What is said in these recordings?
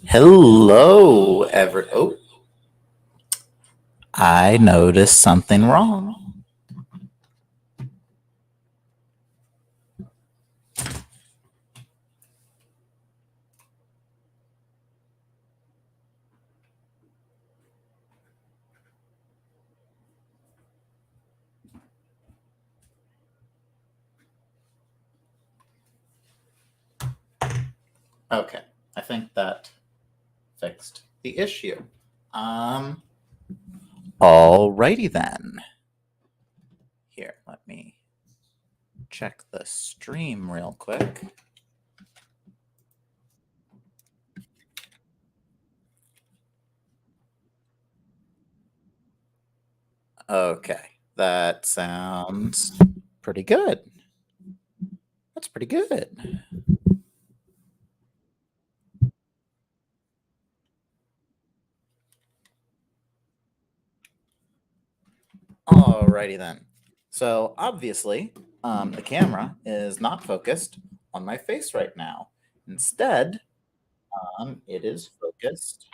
Hello, Oh, I noticed something wrong. Okay, I think that fixed the issue. Um, Alrighty then. Here, let me check the stream real quick. Okay, that sounds pretty good. That's pretty good. Alrighty then. So obviously, the camera is not focused on my face right now. Instead, it is focused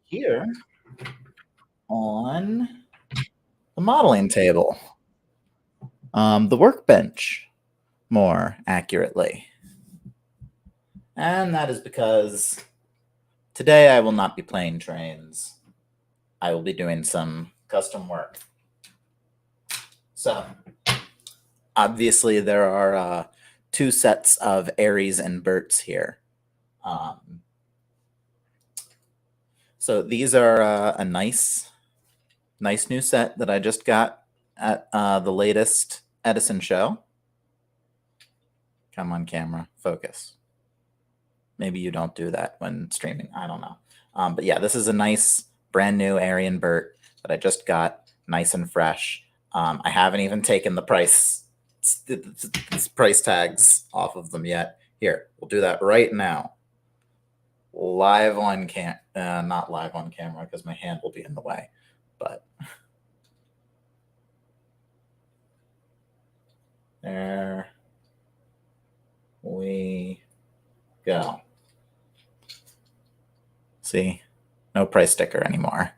here on the modeling table, the workbench, more accurately. And that is because today I will not be playing trains. I will be doing some custom work. So, obviously, there are two sets of Aries and Berts here. So these are a nice new set that I just got at the latest Edison show. Come on, camera, focus. Maybe you don't do that when streaming. I don't know. But yeah, this is a nice brand new Aryan Burt that I just got, nice and fresh. I haven't even taken the price tags off of them yet. Here, we'll do that right now. Live on not live on camera because my hand will be in the way, but there we go. See, no price sticker anymore.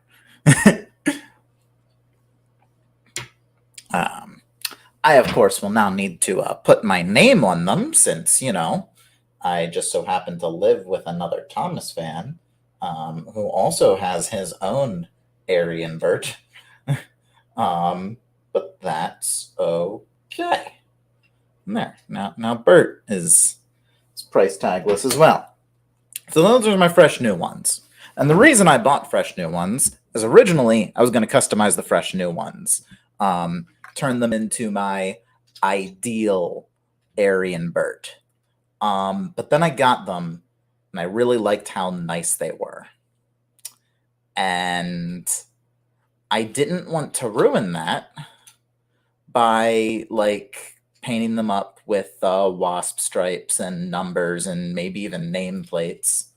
I, of course, will now need to put my name on them since, I just so happen to live with another Thomas fan who also has his own Aryan Burt. But that's okay. There. Now Burt is price tagless as well. So those are my fresh new ones. And the reason I bought fresh new ones is originally I was going to customize the fresh new ones, turn them into my ideal Aryan Burt. But then I got them and I really liked how nice they were. And I didn't want to ruin that by painting them up with wasp stripes and numbers and maybe even nameplates,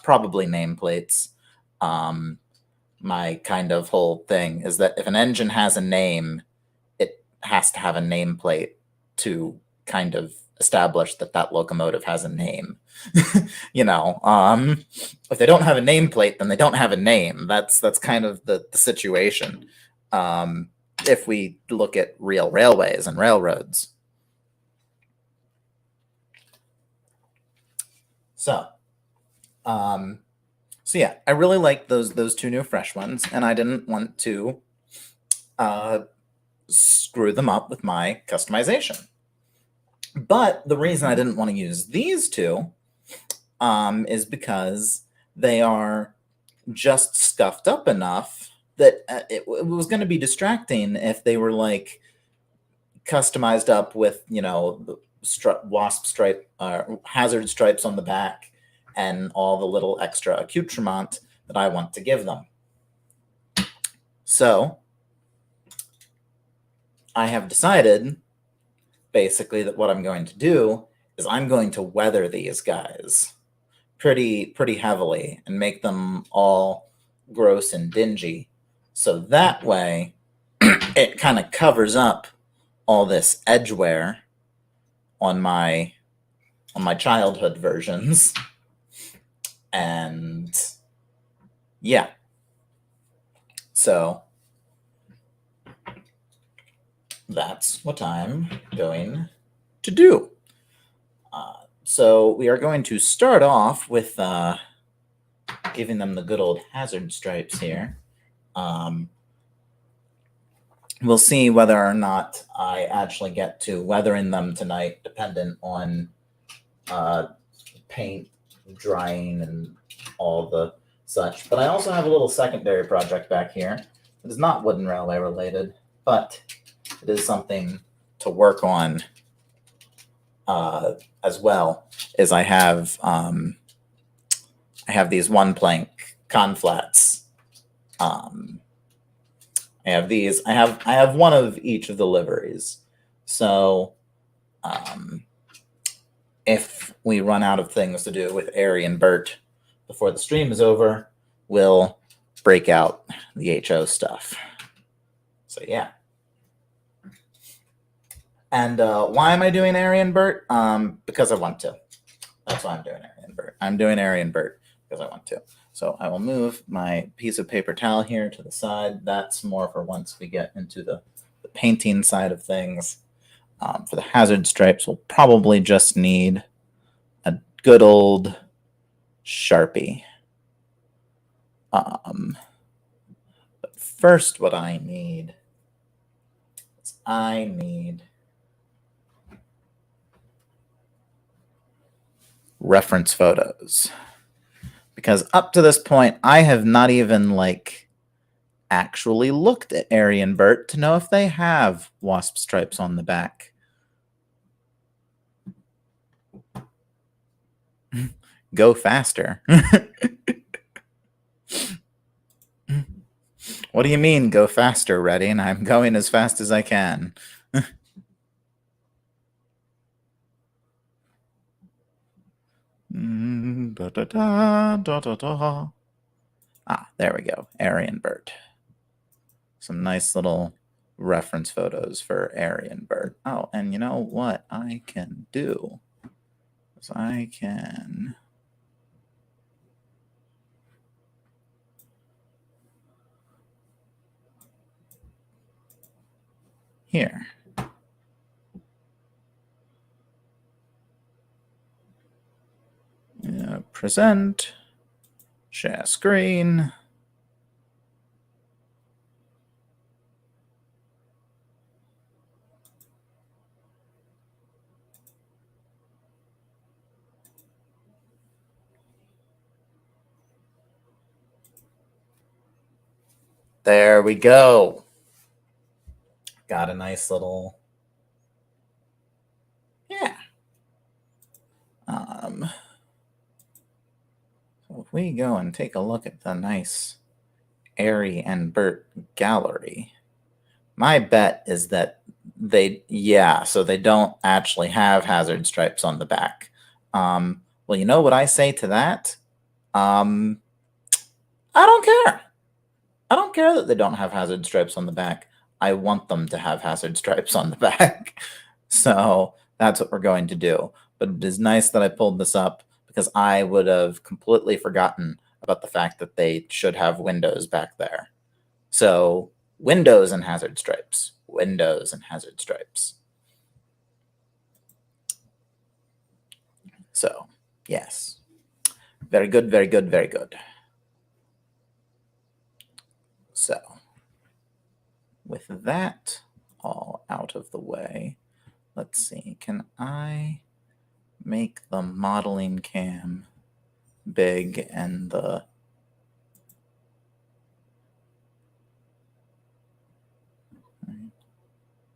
probably nameplates. My kind of whole thing is that if an engine has a name, it has to have a nameplate to kind of establish that locomotive has a name. If they don't have a nameplate, then they don't have a name. That's kind of the situation. If we look at real railways and railroads. So yeah, I really like those two new fresh ones, and I didn't want to screw them up with my customization. But the reason I didn't want to use these two is because they are just scuffed up enough that it was going to be distracting if they were customized up with the wasp stripe, hazard stripes on the back, and all the little extra accoutrement that I want to give them. So I have decided basically that what I'm going to do is I'm going to weather these guys pretty heavily and make them all gross and dingy. So that way it kind of covers up all this edge wear on my childhood versions. And yeah, so that's what I'm going to do. So we are going to start off with giving them the good old hazard stripes here. We'll see whether or not I actually get to weathering them tonight, dependent on paint drying and all the such. But I also have a little secondary project back here. It is not wooden railway related, but it is something to work on as well. Is I have these one plank conflats. I have these. I have one of each of the liveries. So if we run out of things to do with Ari and Bert before the stream is over, we'll break out the HO stuff. So yeah. And why am I doing Ari and Bert? Because I want to. That's why I'm doing Ari and Bert. I'm doing Ari and Bert because I want to. So I will move my piece of paper towel here to the side. That's more for once we get into the painting side of things. For the hazard stripes, we'll probably just need a good old Sharpie. But first, what I need is reference photos. Because up to this point, I have not even actually looked at Ari and Bert to know if they have wasp stripes on the back. Go faster. What do you mean, go faster, Reddy? And I'm going as fast as I can. Ah, there we go. Ari and Bert. Some nice little reference photos for Ari and Bert. Oh, and you know what I can do? Is I can here. Present, share screen. There we go. Got a nice little, yeah. So if we go and take a look at the nice Ari and Bert gallery, my bet is that they don't actually have hazard stripes on the back. Well, you know what I say to that? I don't care. I don't care that they don't have hazard stripes on the back. I want them to have hazard stripes on the back. So that's what we're going to do. But it is nice that I pulled this up because I would have completely forgotten about the fact that they should have windows back there. So windows and hazard stripes. Windows and hazard stripes. So, yes. Very good, very good, very good. So, with that all out of the way, let's see. Can I make the modeling cam big and the...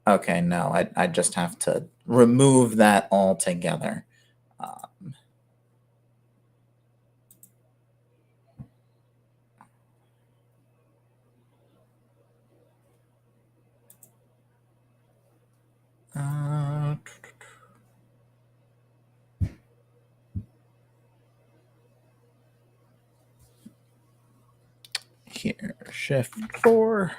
Okay, no, I just have to remove that altogether. Here, Shift 4.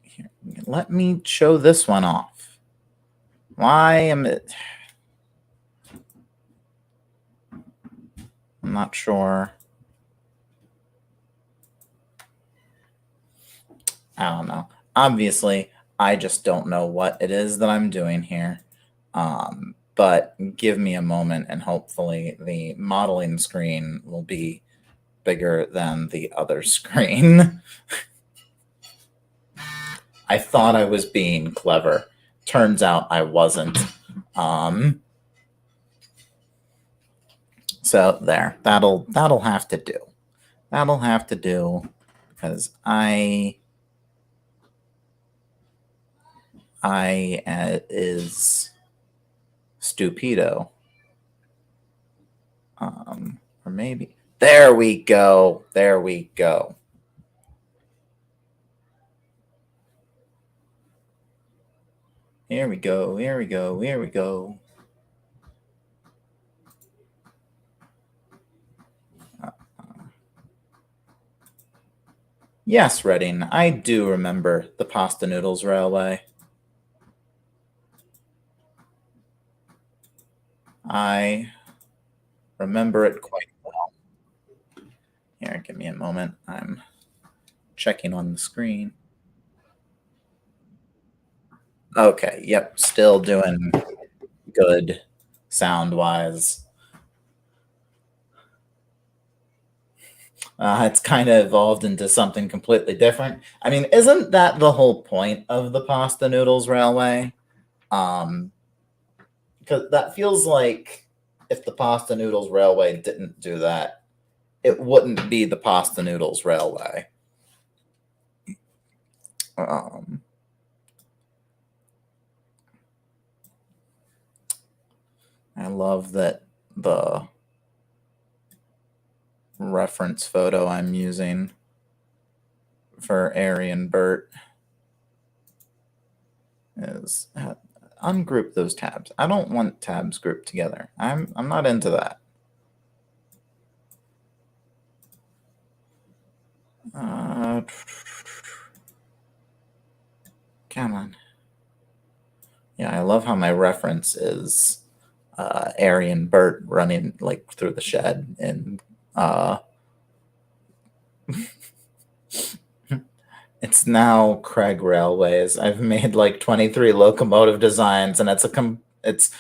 Here, I'm Let me show this one off. Why am it? I'm not sure. I don't know. Obviously, I just don't know what it is that I'm doing here. But give me a moment and hopefully the modeling screen will be bigger than the other screen. I thought I was being clever. Turns out I wasn't. So there, that'll have to do. That'll have to do because I is stupido. Or maybe there we go. There we go. Here we go. Here we go. Here we go. Yes, Reading, I do remember the Pasta Noodles Railway. I remember it quite well. Here, give me a moment. I'm checking on the screen. Okay, yep, still doing good sound-wise. It's kind of evolved into something completely different. I mean, isn't that the whole point of the Pasta Noodles Railway? Because that feels like if the Pasta Noodles Railway didn't do that, it wouldn't be the Pasta Noodles Railway. I love that the reference photo I'm using for Arian Bert is ungroup those tabs. I don't want tabs grouped together. I'm not into that. Come on. Yeah, I love how my reference is Arian Bert running like through the shed and it's now Craig Railways. I've made like 23 locomotive designs, and it's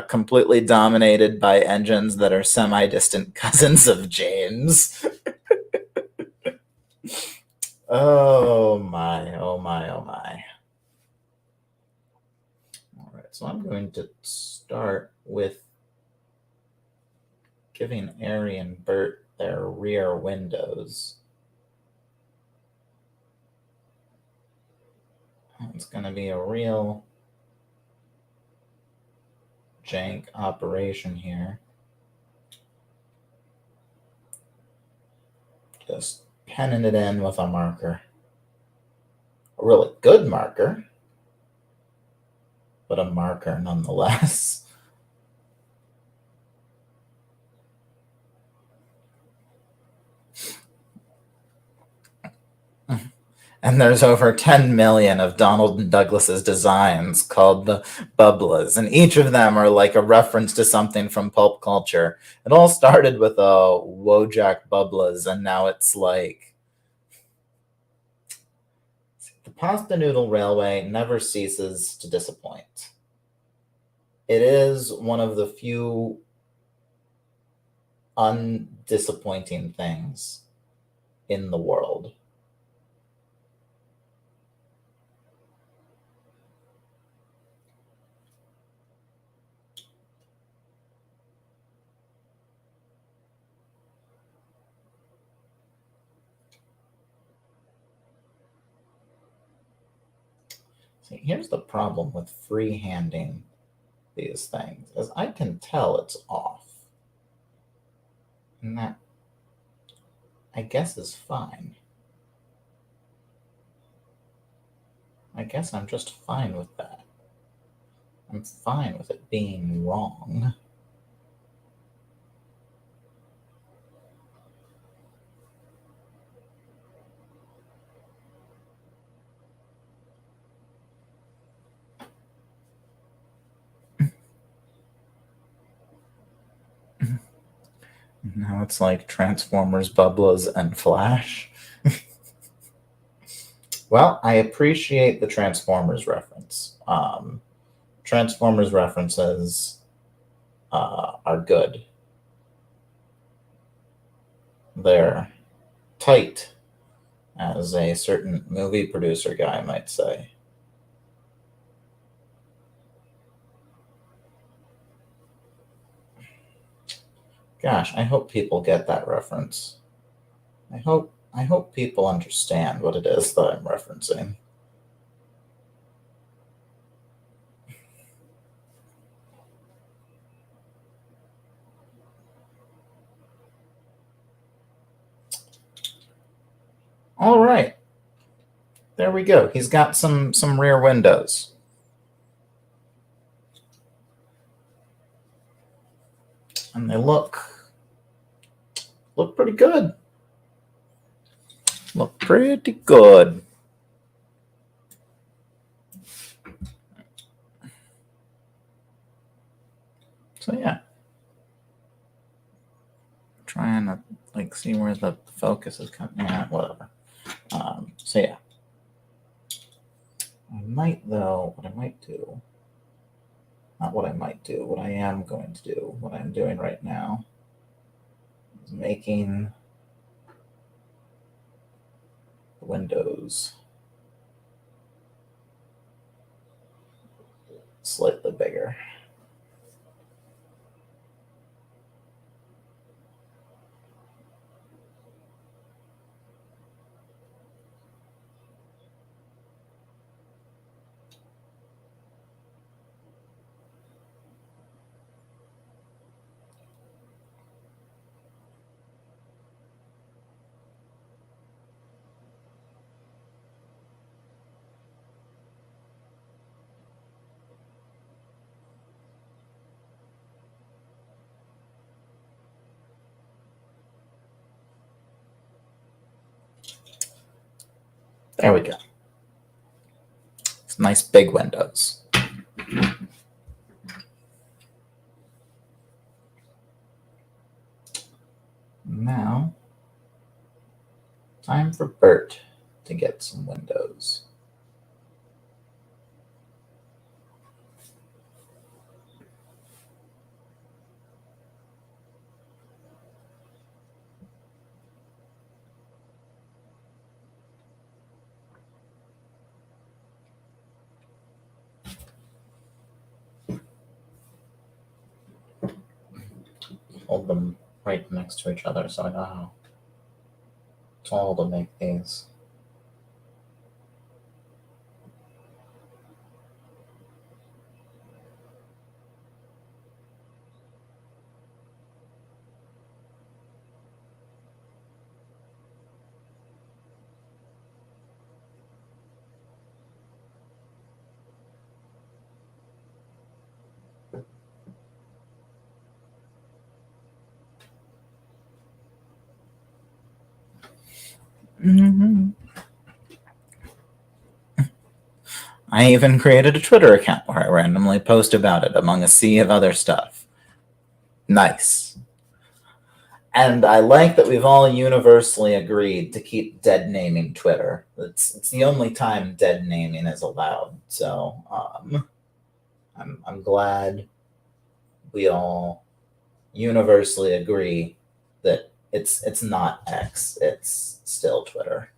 completely dominated by engines that are semi-distant cousins of James. Oh my! Oh my! Oh my! All right, so I'm going to start with giving Ari and Bert their rear windows. It's going to be a real jank operation here. Just penning it in with a marker. A really good marker, but a marker nonetheless. And there's over 10 million of Donald and Douglas's designs called the Bubbles, and each of them are like a reference to something from pulp culture. It all started with a Wojak Bubbles, and now it's like the Pasta Noodle Railway never ceases to disappoint. It is one of the few undisappointing things in the world. See, here's the problem with freehanding these things, is I can tell it's off. And that, I guess, is fine. I guess I'm just fine with that. I'm fine with it being wrong. Now it's like Transformers, Bubbles, and Flash. Well, I appreciate the Transformers reference. Transformers references are good. They're tight, as a certain movie producer guy might say. Gosh, I hope people get that reference. I hope people understand what it is that I'm referencing. All right. There we go. He's got some rear windows. And they look pretty good. Look pretty good. So yeah. Trying to like see where the focus is coming. Yeah, whatever. So yeah. I might though, what I might do, not what I might do, what I am going to do, what I'm doing right now is making the windows slightly bigger. There we go. It's nice big windows. Now, time for Bert to get some windows. Hold them right next to each other so I know how tall to make these. Mm-hmm. I even created a Twitter account where I randomly post about it among a sea of other stuff. Nice. And I like that we've all universally agreed to keep dead naming Twitter. It's the only time dead naming is allowed. So I'm glad we all universally agree that it's not X, it's still Twitter.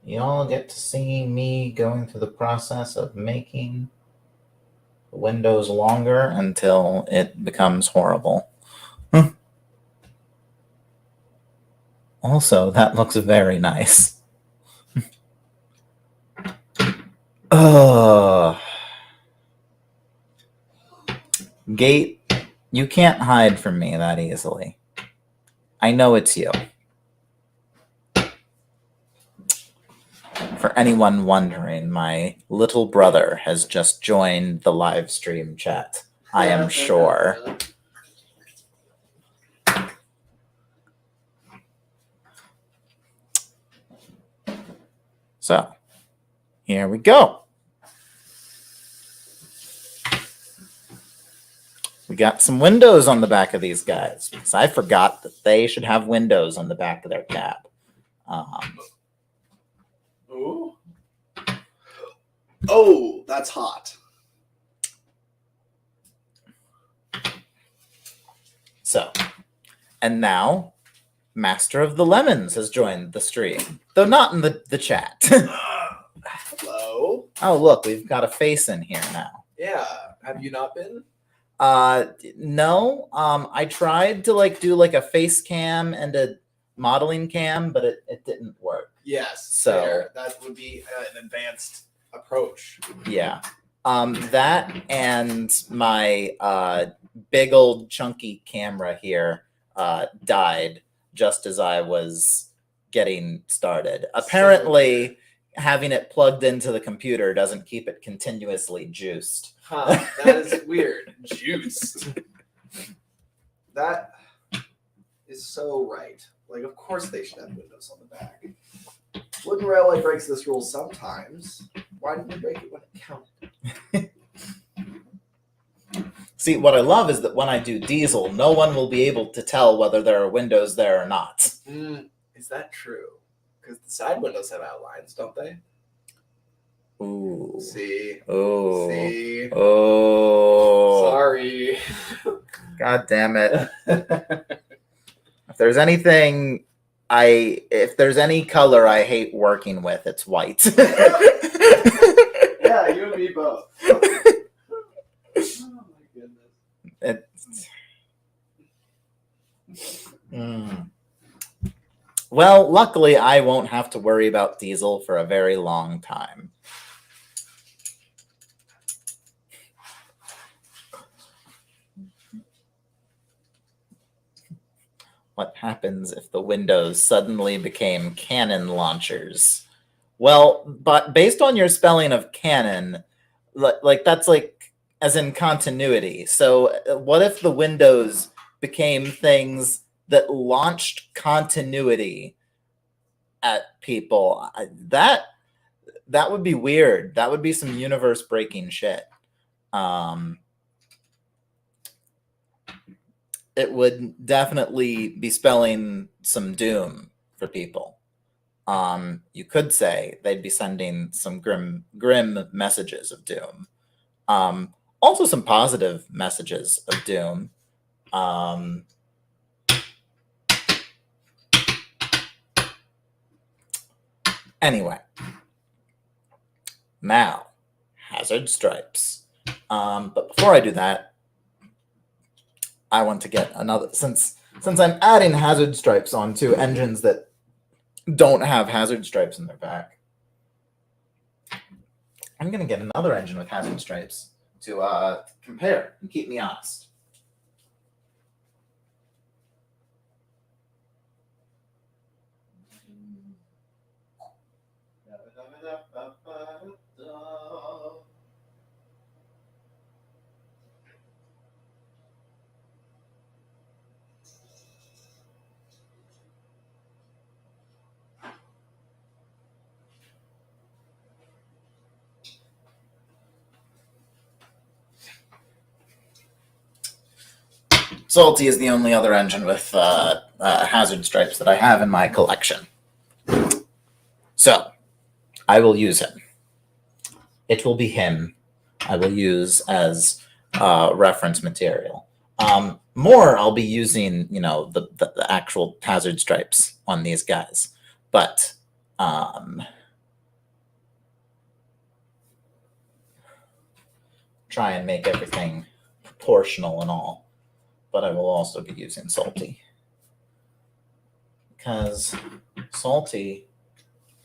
You all get to see me going through the process of making the windows longer until it becomes horrible. Also, that looks very nice. Gate, you can't hide from me that easily. I know it's you. For anyone wondering, my little brother has just joined the live stream chat, I am sure. So, here we go. We got some windows on the back of these guys, because I forgot that they should have windows on the back of their cab. Ooh. Oh, that's hot. So, and now, Master of the Lemons has joined the stream, though not in the chat. Hello. Oh, look, we've got a face in here now. Yeah. Have you not been? No. I tried to do a face cam and a modeling cam, but it didn't work. Yes. So fair. That would be an advanced approach. Yeah. That and my big old chunky camera here died just as I was getting started. Apparently, having it plugged into the computer doesn't keep it continuously juiced. Huh, that is weird. Juiced. That is so right. Like, of course they should have windows on the back. Wooden Railway breaks this rule sometimes. Why didn't they break it when it counted? See, what I love is that when I do diesel, no one will be able to tell whether there are windows there or not. Is that true? Because the side windows have outlines, don't they? Ooh. See. Oh. See. Oh. Sorry. God damn it. If there's anything if there's any color I hate working with, it's white. Yeah, you and me both. Oh my goodness. Well, luckily I won't have to worry about diesel for a very long time. What happens if the windows suddenly became cannon launchers? Well, but based on your spelling of cannon, that's as in continuity. So what if the windows became things that launched continuity at people? That would be weird. That would be some universe breaking shit. It would definitely be spelling some doom for people. You could say they'd be sending some grim messages of doom. Also some positive messages of doom. Anyway, now hazard stripes. But before I do that, I want to get another, since I'm adding hazard stripes onto engines that don't have hazard stripes in their back, I'm going to get another engine with hazard stripes to compare and keep me honest. Salty is the only other engine with hazard stripes that I have in my collection. So, I will use him. It will be him I will use as reference material. More, I'll be using, the actual hazard stripes on these guys. But try and make everything proportional and all. But I will also be using salty. Because salty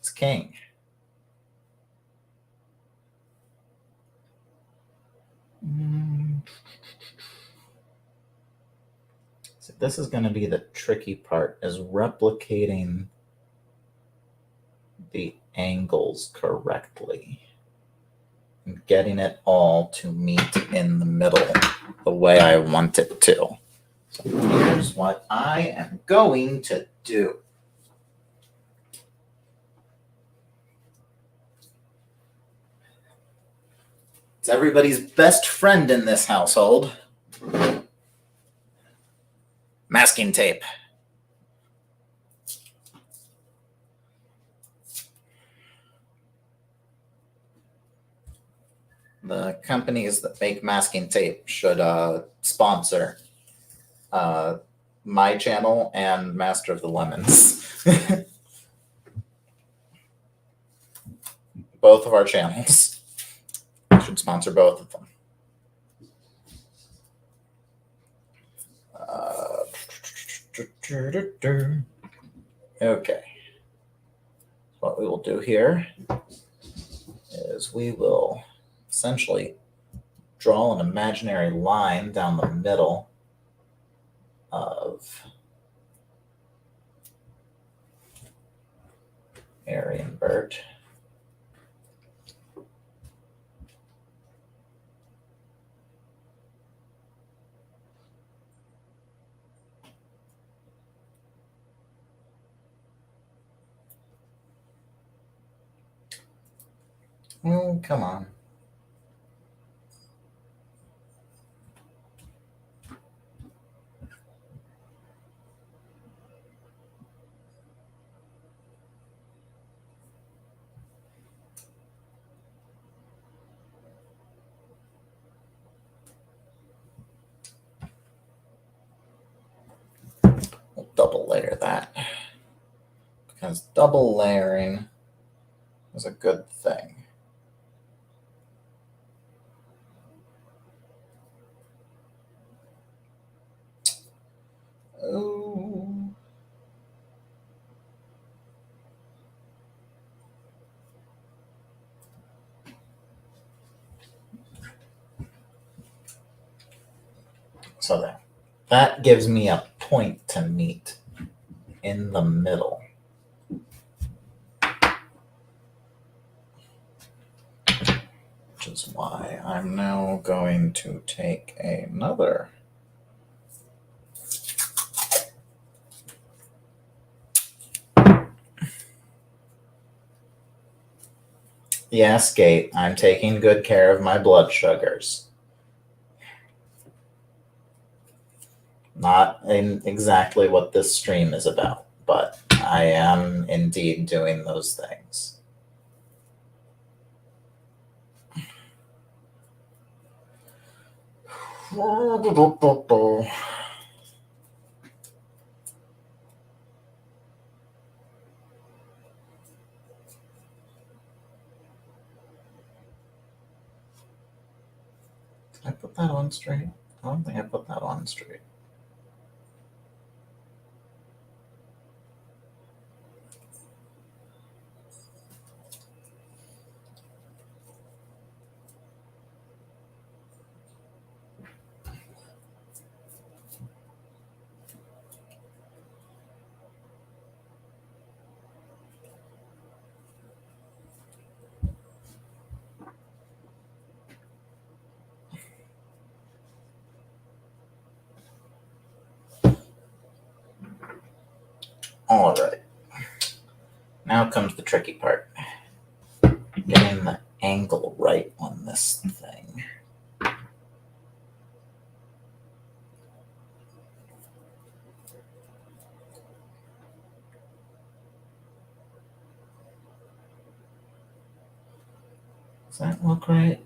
is king. So this is going to be the tricky part, is replicating the angles correctly and getting it all to meet in the middle the way I want it to. So here's what I am going to do. It's everybody's best friend in this household. Masking tape. The companies that make masking tape should sponsor my channel and Master of the Lemons. Both of our channels should sponsor both of them. Okay. What we will do here is we will essentially draw an imaginary line down the middle of Mary and Bert. Oh, come on. We'll double layer that, because double layering is a good thing. Oh. So there. That gives me a point to meet in the middle. Which is why I'm now going to take another yes, Gate, I'm taking good care of my blood sugars. Not in exactly what this stream is about, but I am indeed doing those things. Did I put that on straight? I don't think I put that on straight. All right. Now comes the tricky part. Getting the angle right on this thing. Does that look right?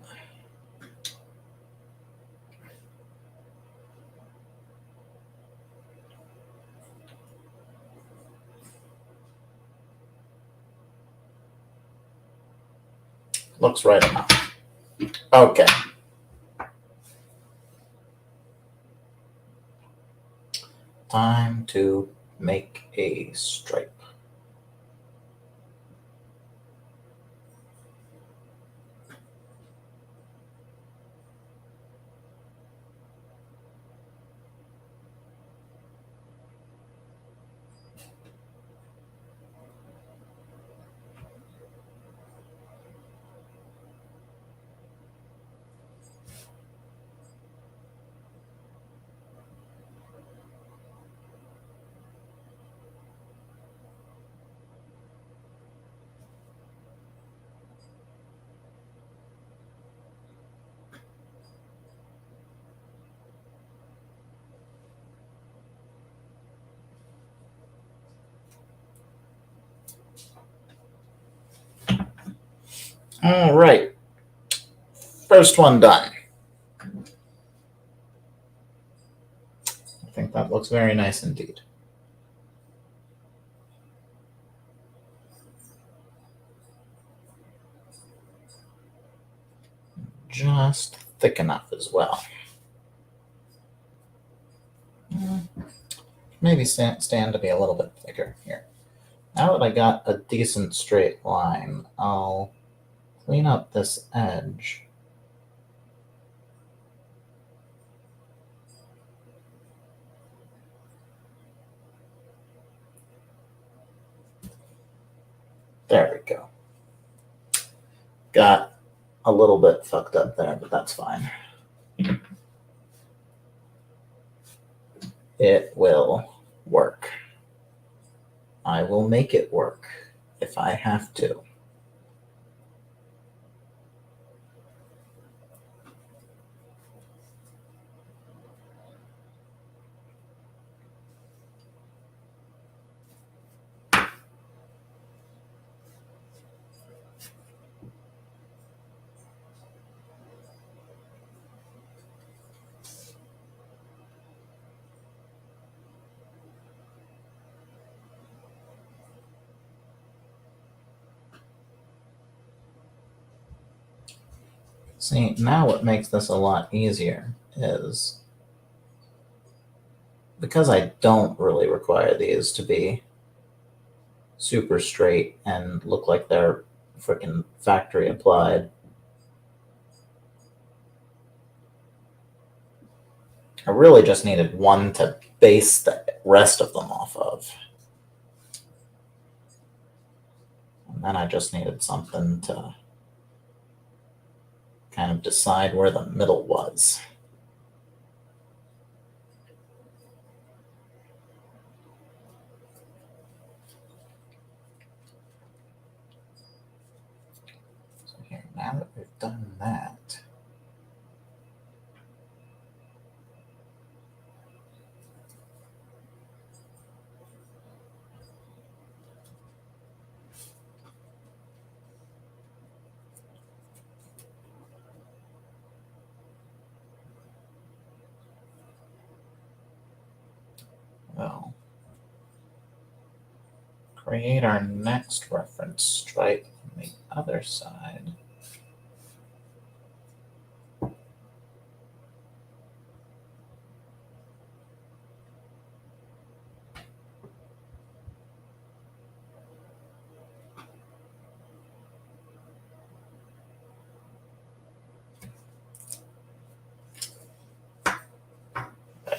Looks right enough. Okay. Time to make a stripe. All right. First one done. I think that looks very nice indeed. Just thick enough as well. Maybe stand to be a little bit thicker here. Now that I got a decent straight line, I'll clean up this edge. There we go. Got a little bit fucked up there, but that's fine. It will work. I will make it work if I have to. See, now what makes this a lot easier is because I don't really require these to be super straight and look like they're freaking factory applied. I really just needed one to base the rest of them off of. And then I just needed something to kind of decide where the middle was. So here, now that we've done that, we'll create our next reference stripe on the other side.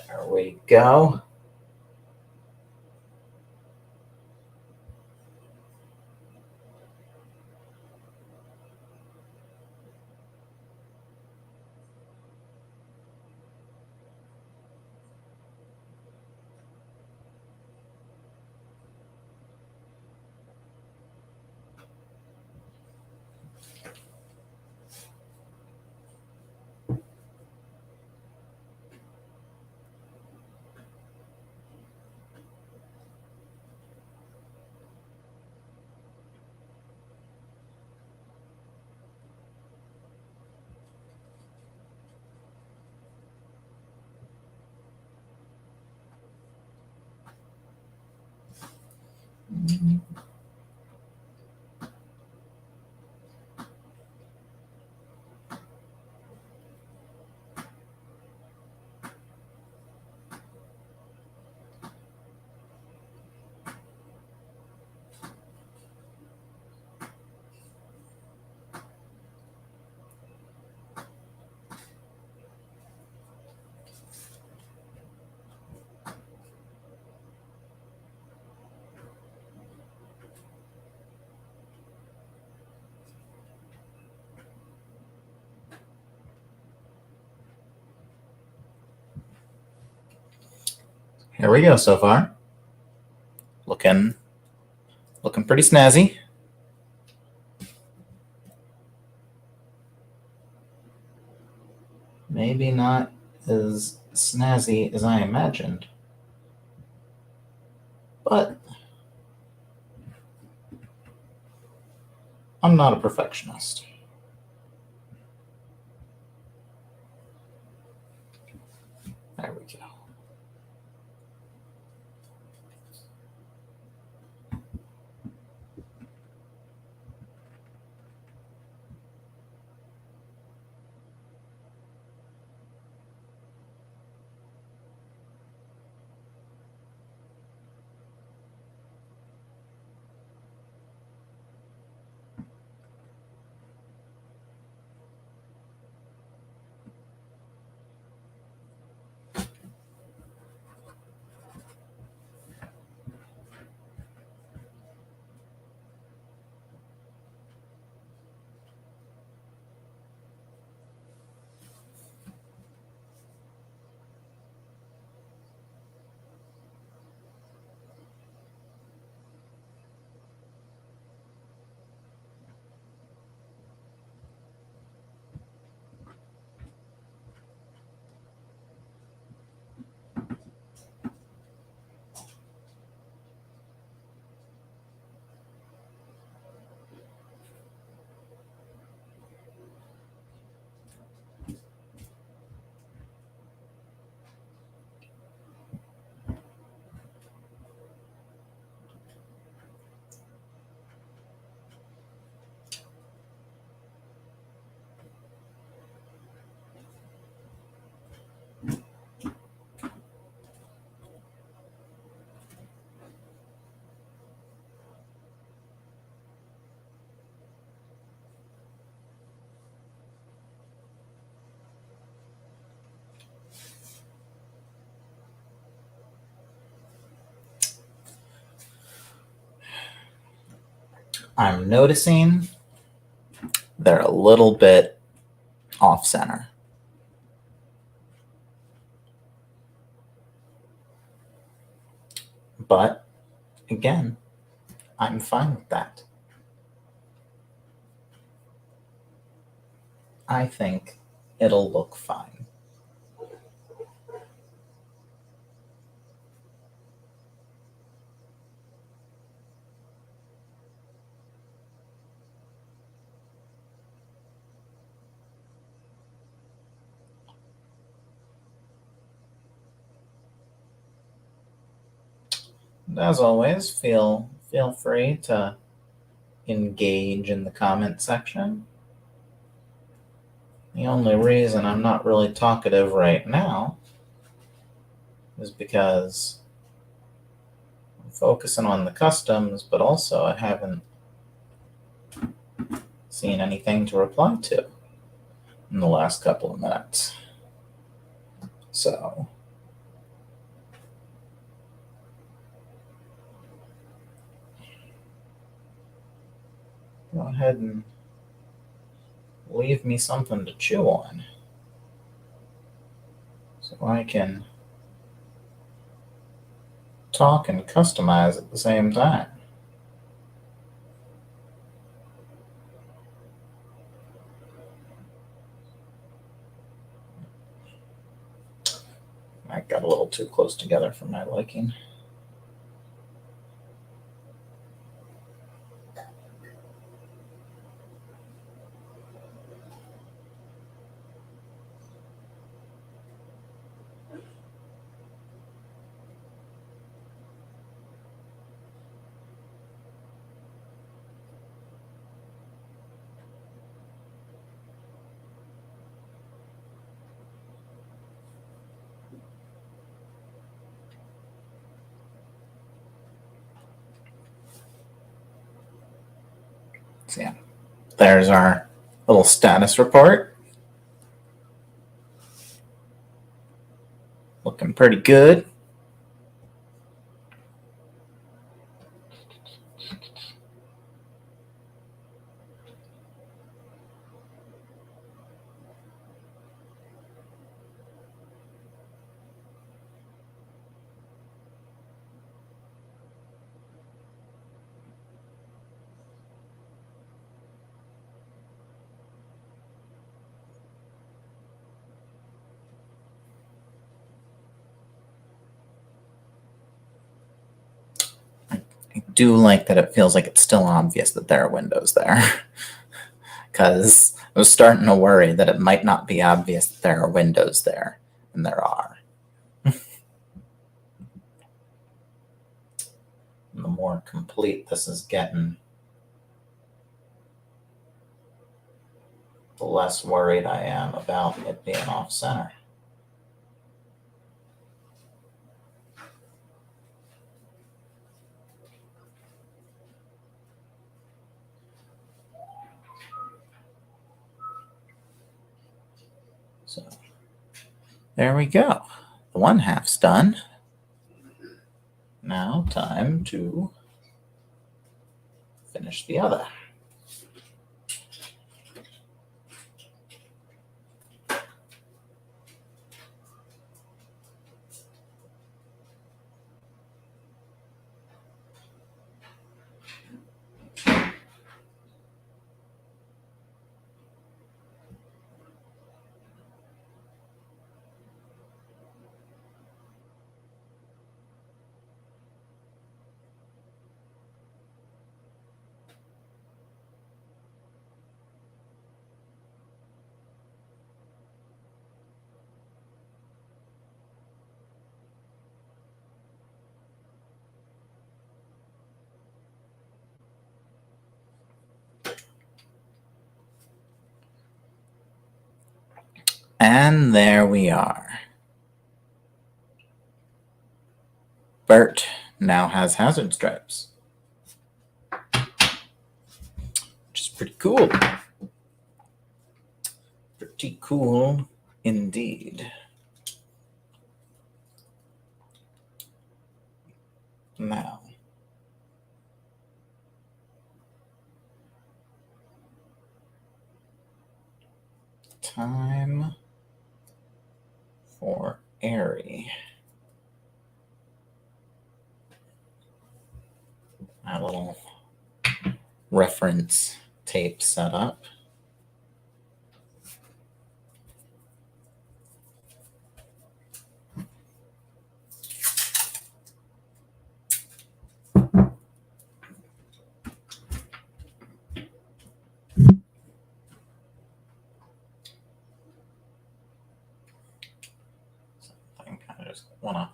There we go. Here we go so far. Looking pretty snazzy. Maybe not as snazzy as I imagined, but I'm not a perfectionist. There we go. I'm noticing they're a little bit off center. But again, I'm fine with that. I think it'll look fine. And as always, feel free to engage in the comment section. The only reason I'm not really talkative right now is because I'm focusing on the customs, but also I haven't seen anything to reply to in the last couple of minutes. So go ahead and leave me something to chew on so I can talk and customize at the same time. I got a little too close together for my liking. So yeah, there's our little status report. Looking pretty good. do like that it feels like it's still obvious that there are windows there. Because I was starting to worry that it might not be obvious that there are windows there, and there are. The more complete this is getting, the less worried I am about it being off center. So there we go. The one half's done. Now time to finish the other. And there we are. Bert now has hazard stripes, which is pretty cool. Pretty cool indeed. Now, time for Airy. My little reference tape set up. I kind of just want to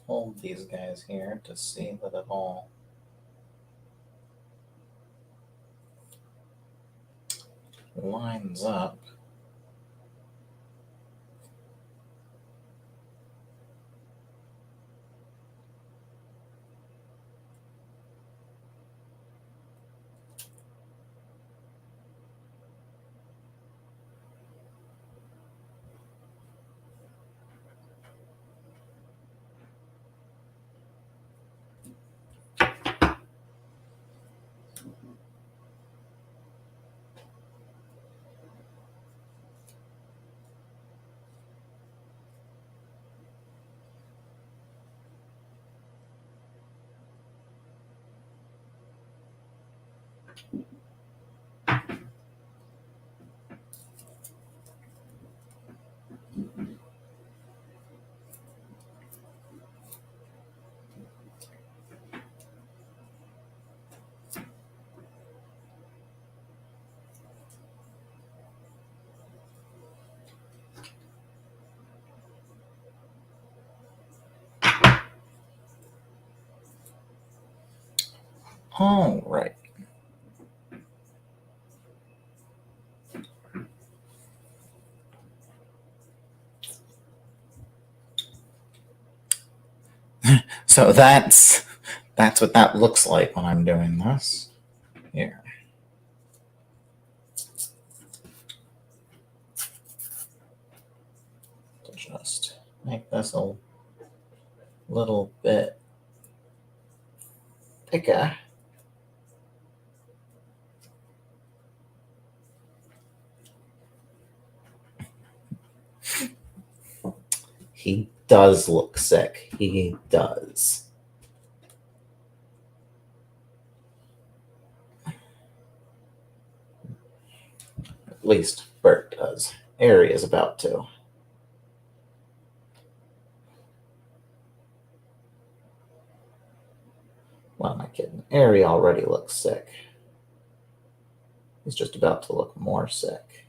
hold these guys here to see that it all lines up. All right. So that's what that looks like when I'm doing this. Here. To just make this a little bit thicker. He does look sick. He does. At least Bert does. Airy is about to. What am I kidding? Airy already looks sick. He's just about to look more sick.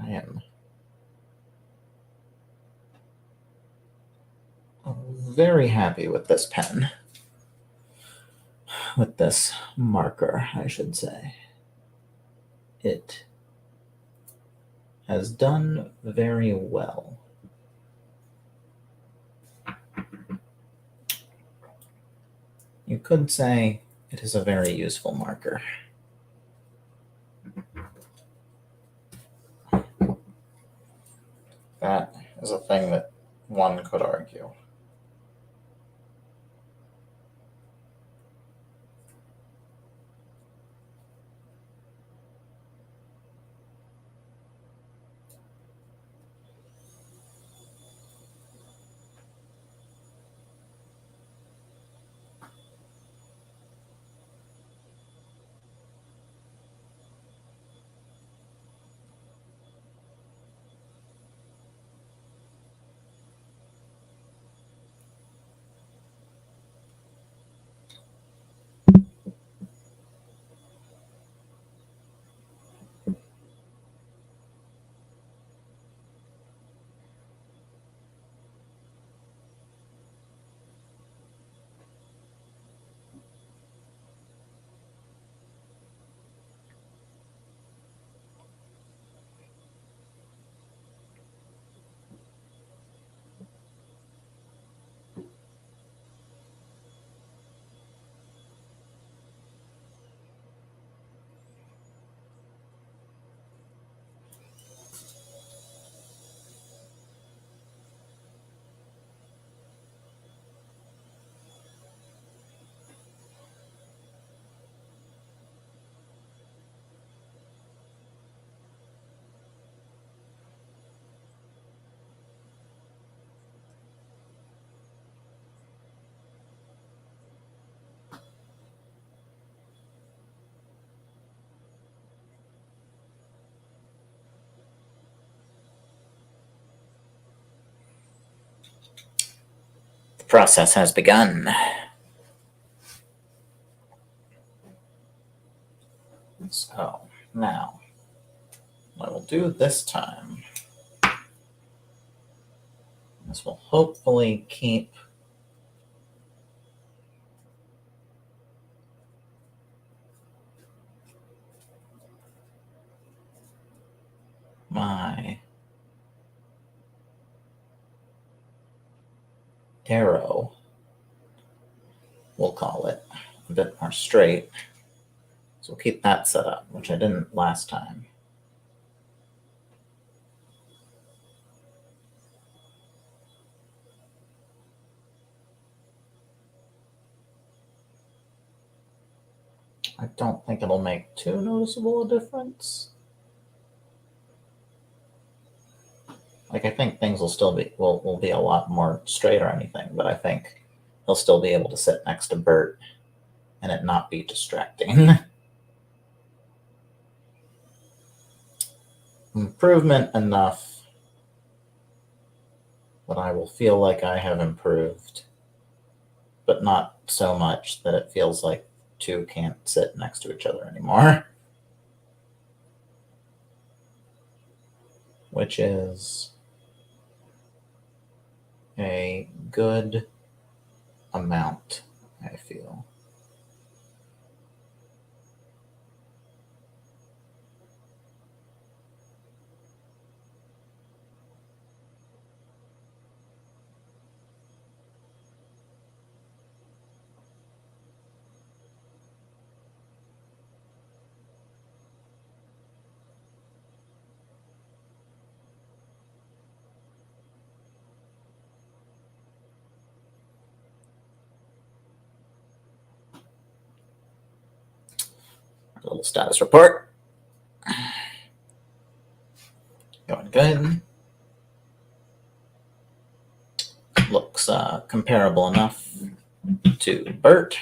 I am very happy with this pen. With this marker, I should say. It has done very well. You could say it is a very useful marker. That is a thing that one could argue. The process has begun. So now, what I will do this time, this will hopefully keep my arrow, we'll call it, a bit more straight. So we'll keep that set up, which I didn't last time. I don't think it'll make too noticeable a difference. Like, I think things will still be will be a lot more straight or anything, but I think he'll still be able to sit next to Bert and it not be distracting. Improvement enough that I will feel like I have improved, but not so much that it feels like two can't sit next to each other anymore. Which is a good amount, I feel. A little status report. Going good. Looks comparable enough to Bert.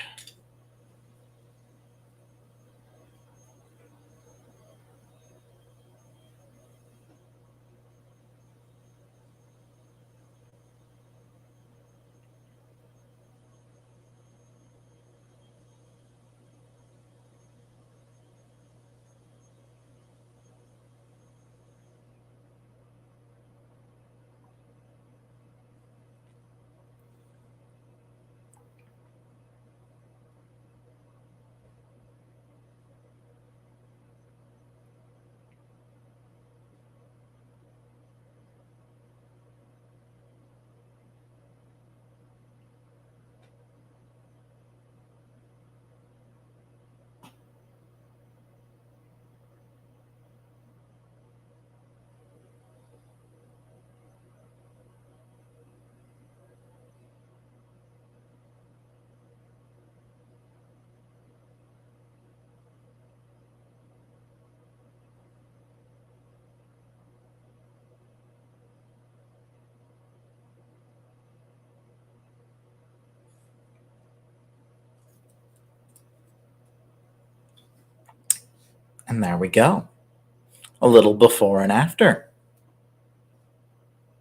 And there we go. A little before and after.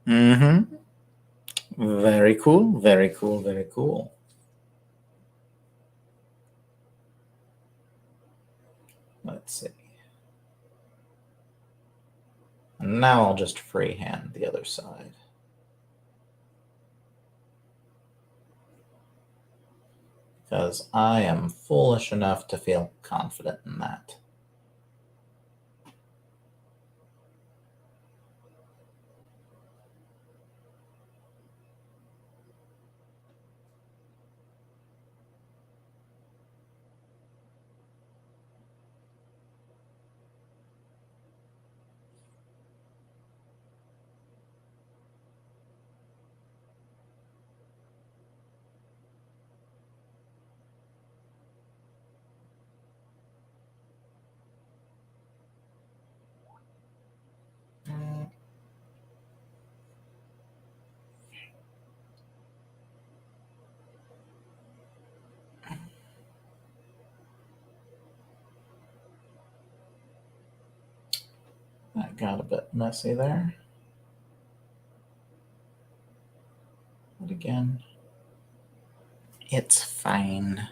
Mm-hmm. Very cool, very cool, very cool. Let's see. And now I'll just freehand the other side. Because I am foolish enough to feel confident in that. That got a bit messy there. But again, it's fine.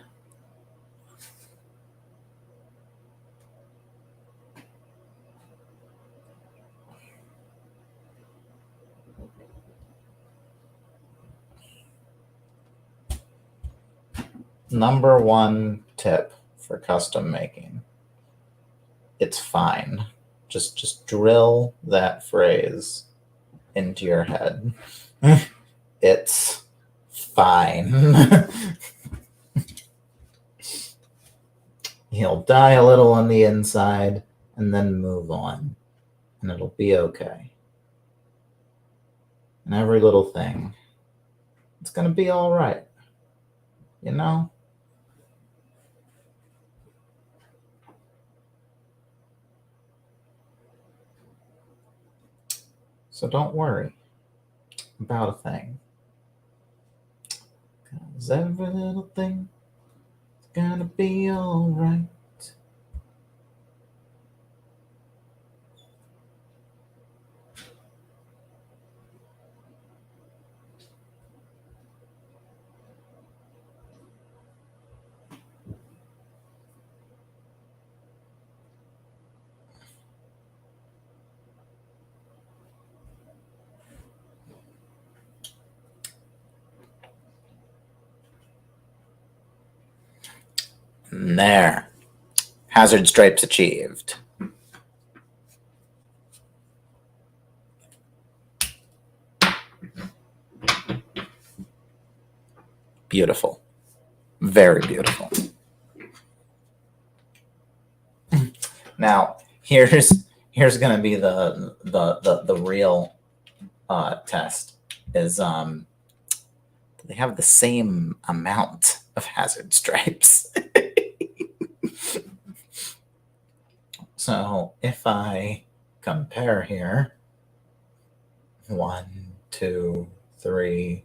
Number one tip for custom making. It's fine. Just drill that phrase into your head. It's fine. He'll die a little on the inside and then move on, and it'll be okay. And every little thing, it's going to be all right. You know? So don't worry about a thing. Because every little thing is going to be all right. And there. Hazard stripes achieved. Beautiful. Very beautiful. Now, here's going to be the real test. Is they have the same amount of hazard stripes. So if I compare here, 1, 2, 3,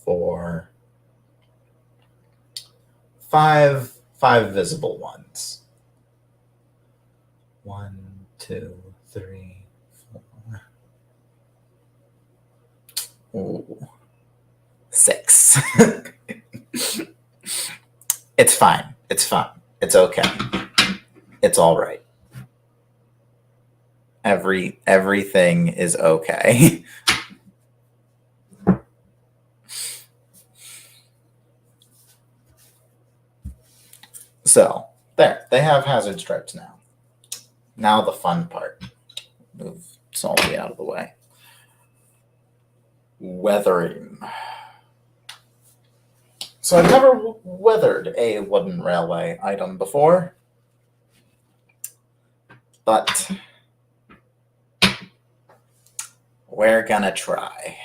4, 5 visible ones. 1, 2, 3, 4. Ooh. 6. It's fine. It's fine. It's okay. It's all right. Everything is okay. So there, they have hazard stripes now. Now the fun part. Move Salty out of the way. Weathering. So I've never weathered a wooden railway item before, but we're gonna try.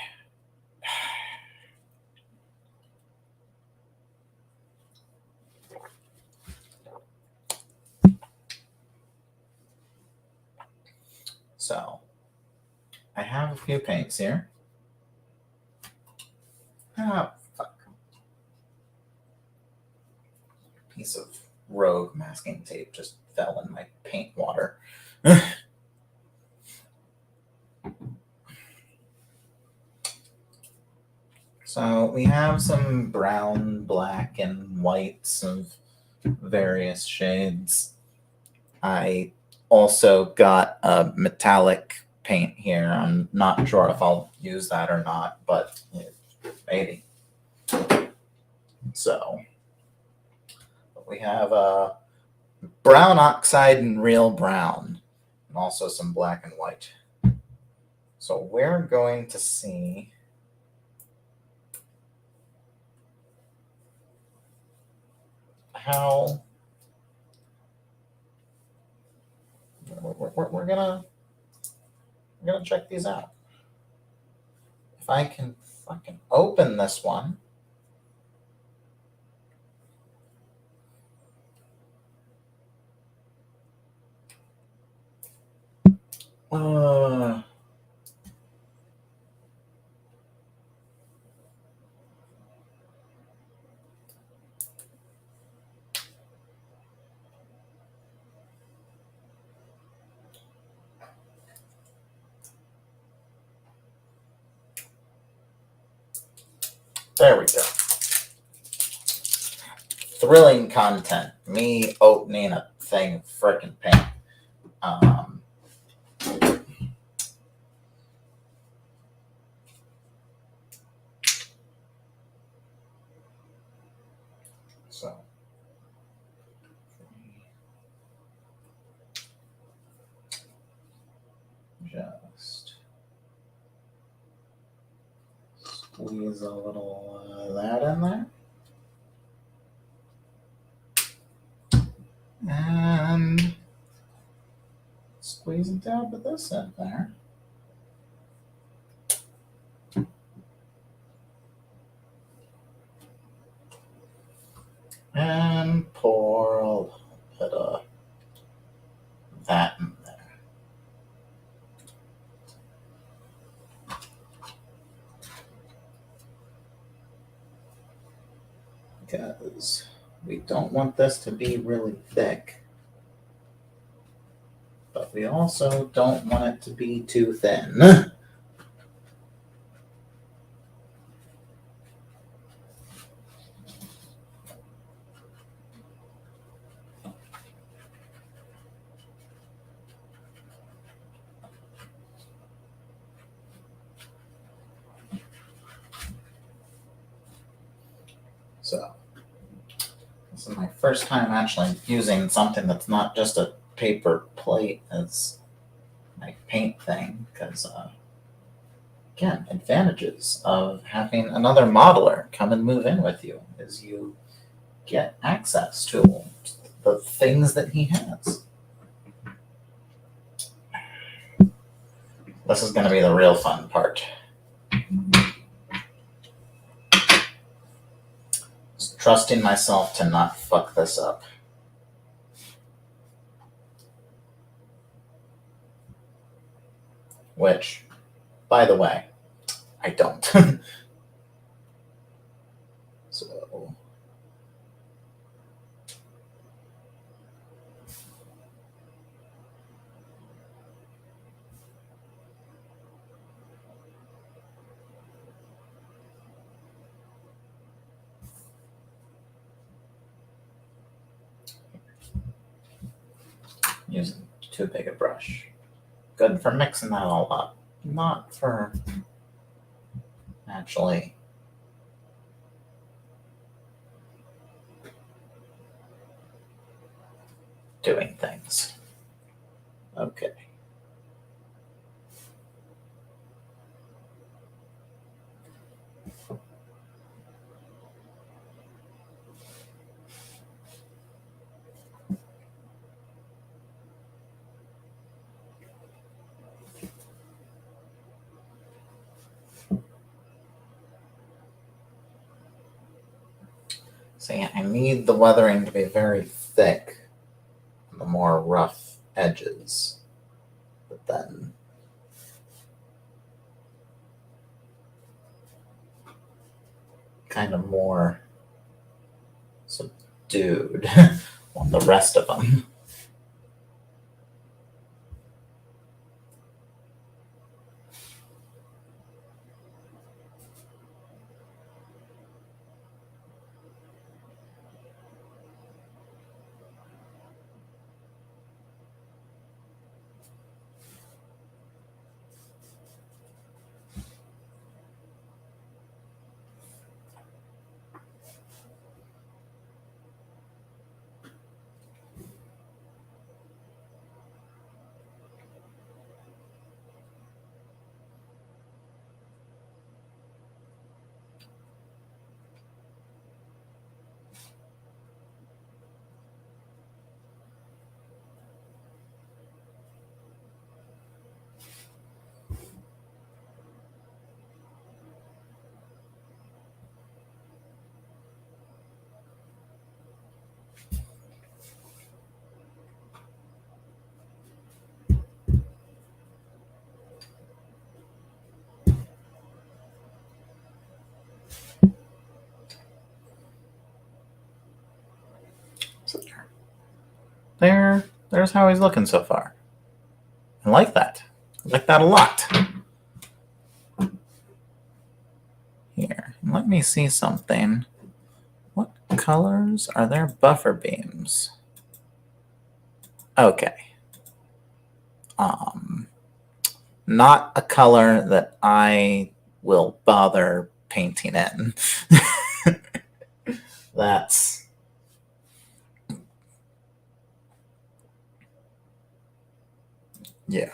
So I have a few paints here. Ah, fuck. Piece of rogue masking tape just fell in my paint water. So we have some brown, black, and whites of various shades. I also got a metallic paint here. I'm not sure if I'll use that or not, but maybe. So we have a brown oxide and real brown, and also some black and white. So we're going to see how we're gonna check these out. If I can fucking open this one. There we go. Thrilling content. Me opening a thing of frickin' paint. So just squeeze a little of that in there. And squeeze a dab of this in there. And pour a little bit of that in there. Because we don't want this to be really thick, but we also don't want it to be too thin. So this is my first time actually using something that's not just a paper plate as my paint thing, because again, advantages of having another modeler come and move in with you is you get access to the things that he has. This is going to be the real fun part. Just trusting myself to not fuck this up. Which, by the way, I don't. So using too big a brush. Good for mixing that all up, not for actually doing things. Okay. So yeah, I need the weathering to be very thick on the more rough edges, but then kind of more subdued on the rest of them. there's how he's looking so far. I like that. I like that a lot. Here, let me see something. What colors are there buffer beams? Okay. Not a color that I will bother painting in. That's yeah.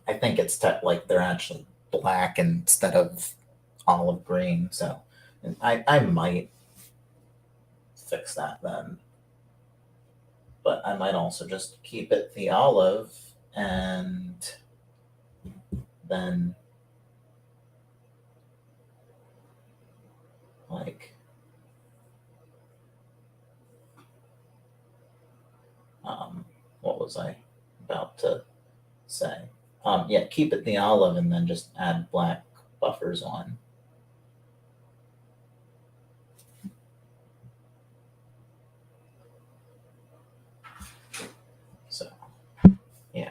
I think it's like they're actually black instead of olive green, so I might fix that then. But I might also just keep it the olive and then like what was I about to say? Yeah, keep it the olive and then just add black buffers on. So, yeah.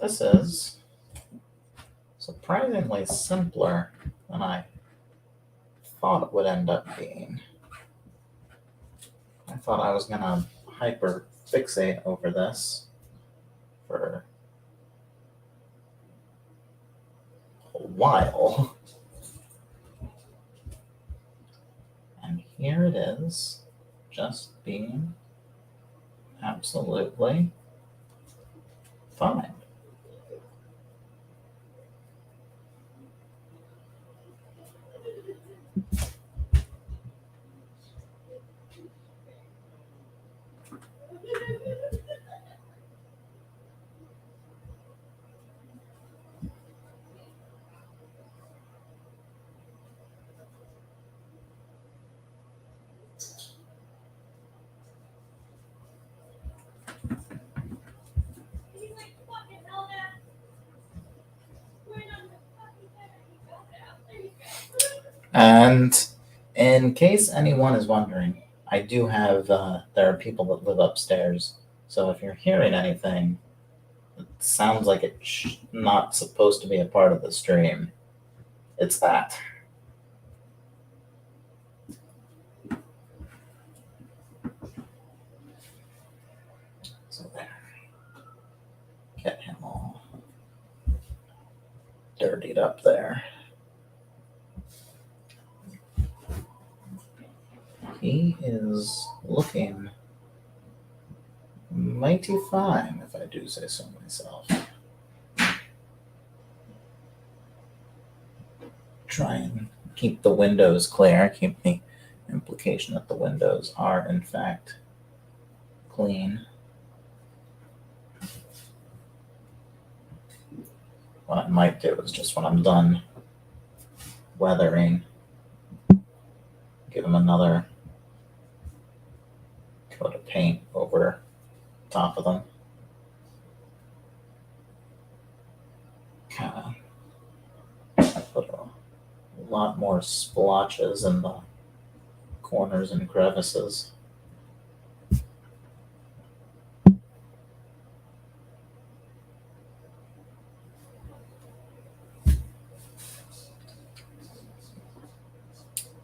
This is surprisingly simpler than I thought it would end up being. I thought I was gonna hyper fixate over this for a while. And here it is, just being absolutely fine. And in case anyone is wondering, I do have, there are people that live upstairs. So if you're hearing anything, it sounds like it's not supposed to be a part of the stream. It's that. So there. Get him all dirtied up there. He is looking mighty fine, if I do say so myself. Try and keep the windows clear, keep the implication that the windows are, in fact, clean. What I might do is just when I'm done weathering, give them another coat of paint over top of them. Kind of put a lot more splotches in the corners and crevices.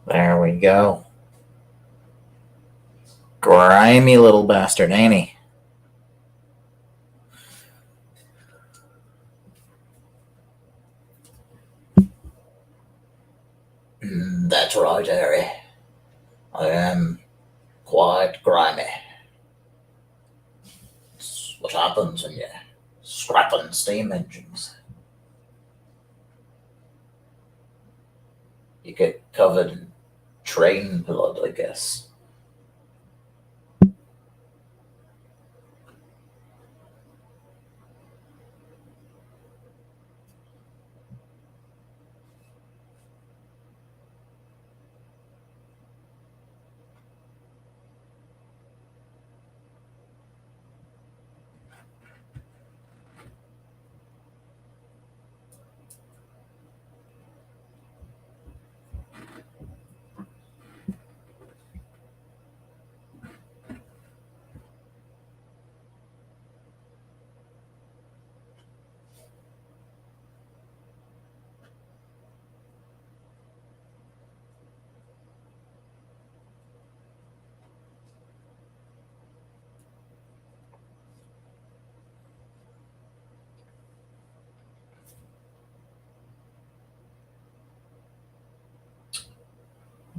There we go. Grimy little bastard, ain't he? That's right, Harry. I am quite grimy. It's what happens when you're scrapping steam engines. You get covered in train blood, I guess.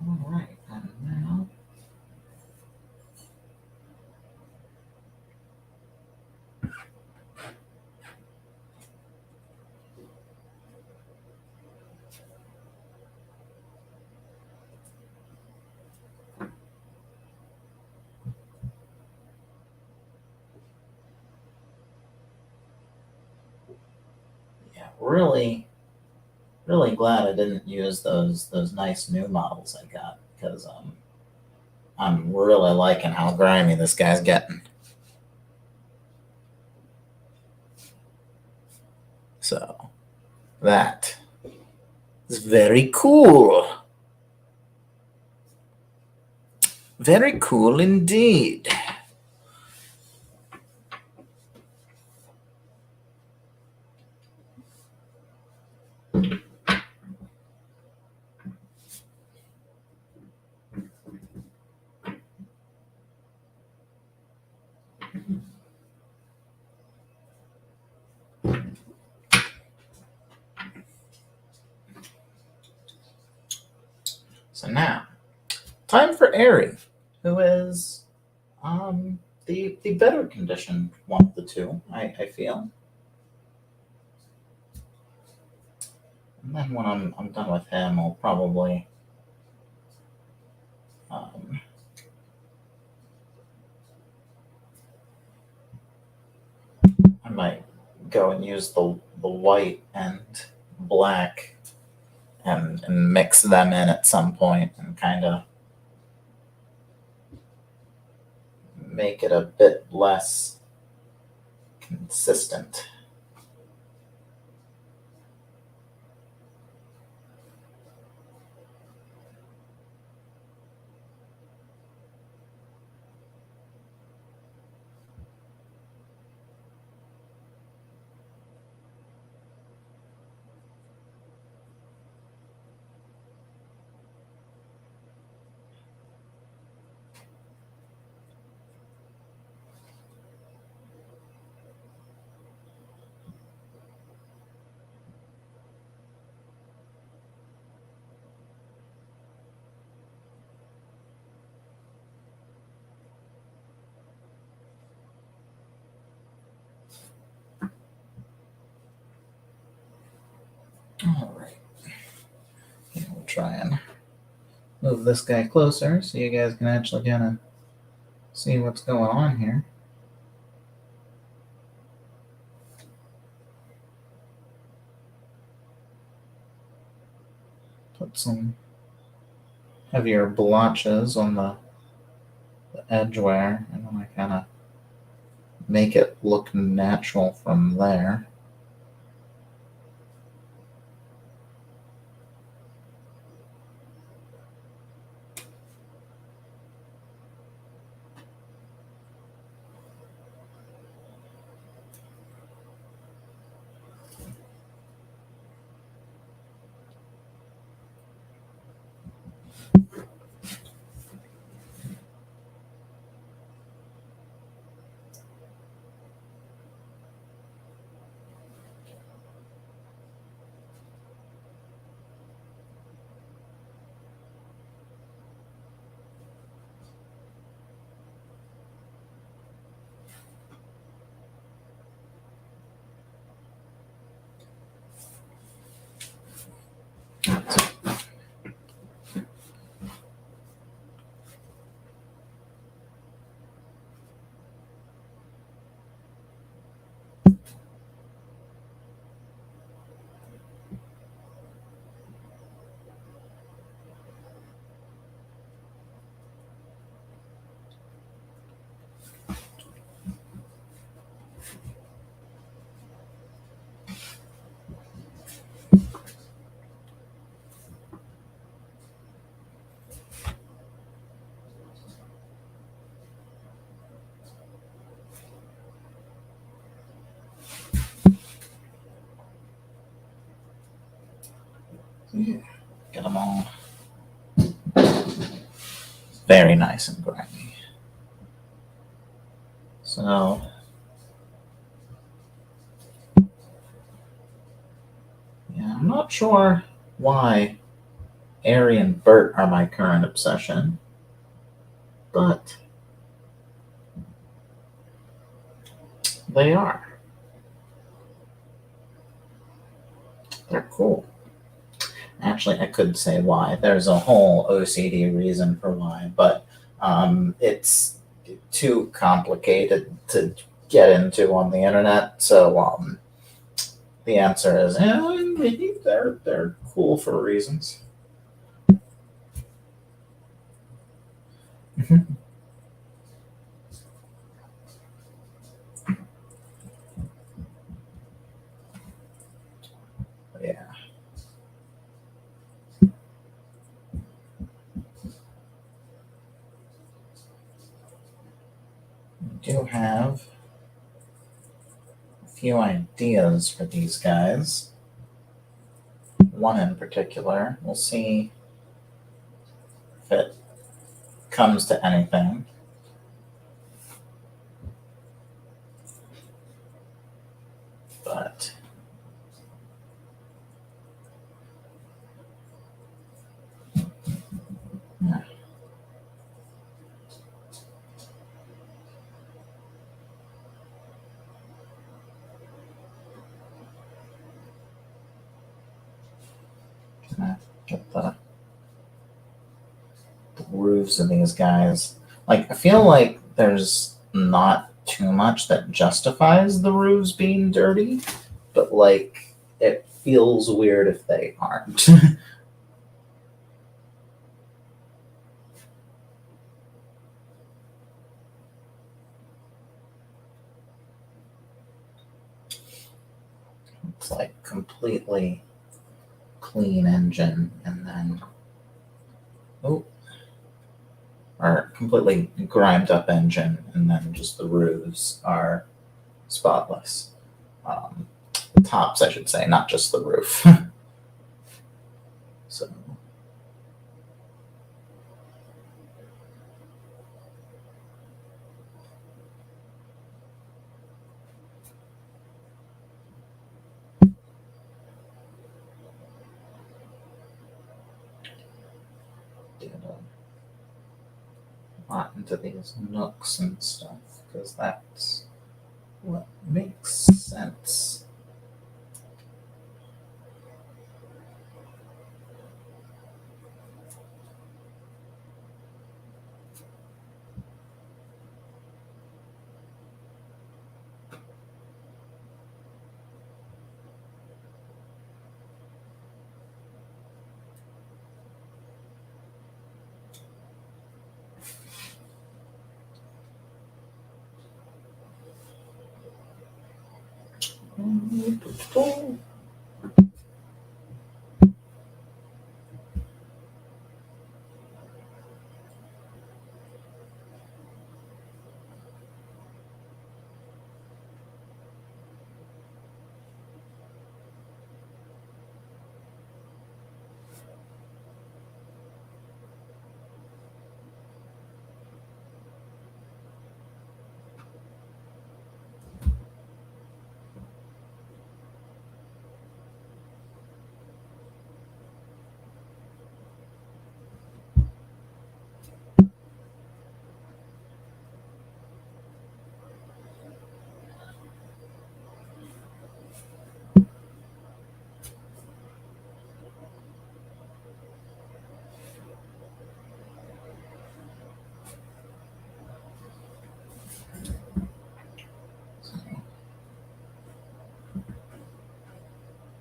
All right, and now yeah, really glad I didn't use those nice new models I got because I'm really liking how grimy this guy's getting. So that is very cool. Very cool indeed. So now, time for Airy, who is the better conditioned one of the two, I feel. And then when I'm done with him, I'll probably um, I might go and use the white and black and mix them in at some point and kind of make it a bit less consistent. All right. Okay, we'll try and move this guy closer so you guys can actually kind of see what's going on here. Put some heavier blotches on the edge wear, and then I kind of make it look natural from there. Get them all very nice and grimy. So yeah, I'm not sure why Ari and Bert are my current obsession, but they are. They're cool. Actually, I could say why. There's a whole OCD reason for why, but it's too complicated to get into on the internet. So the answer is, maybe they're cool for reasons. Yeah. I do have a few ideas for these guys. One in particular. We'll see if it comes to anything. But yeah. Get the roofs of these guys. Like, I feel like there's not too much that justifies the roofs being dirty, but like, it feels weird if they aren't. It's like completely clean engine and then, or completely grimed up engine and then just the roofs are spotless. The tops, I should say, not just the roof. So did a lot into these nooks and stuff because that's what makes sense.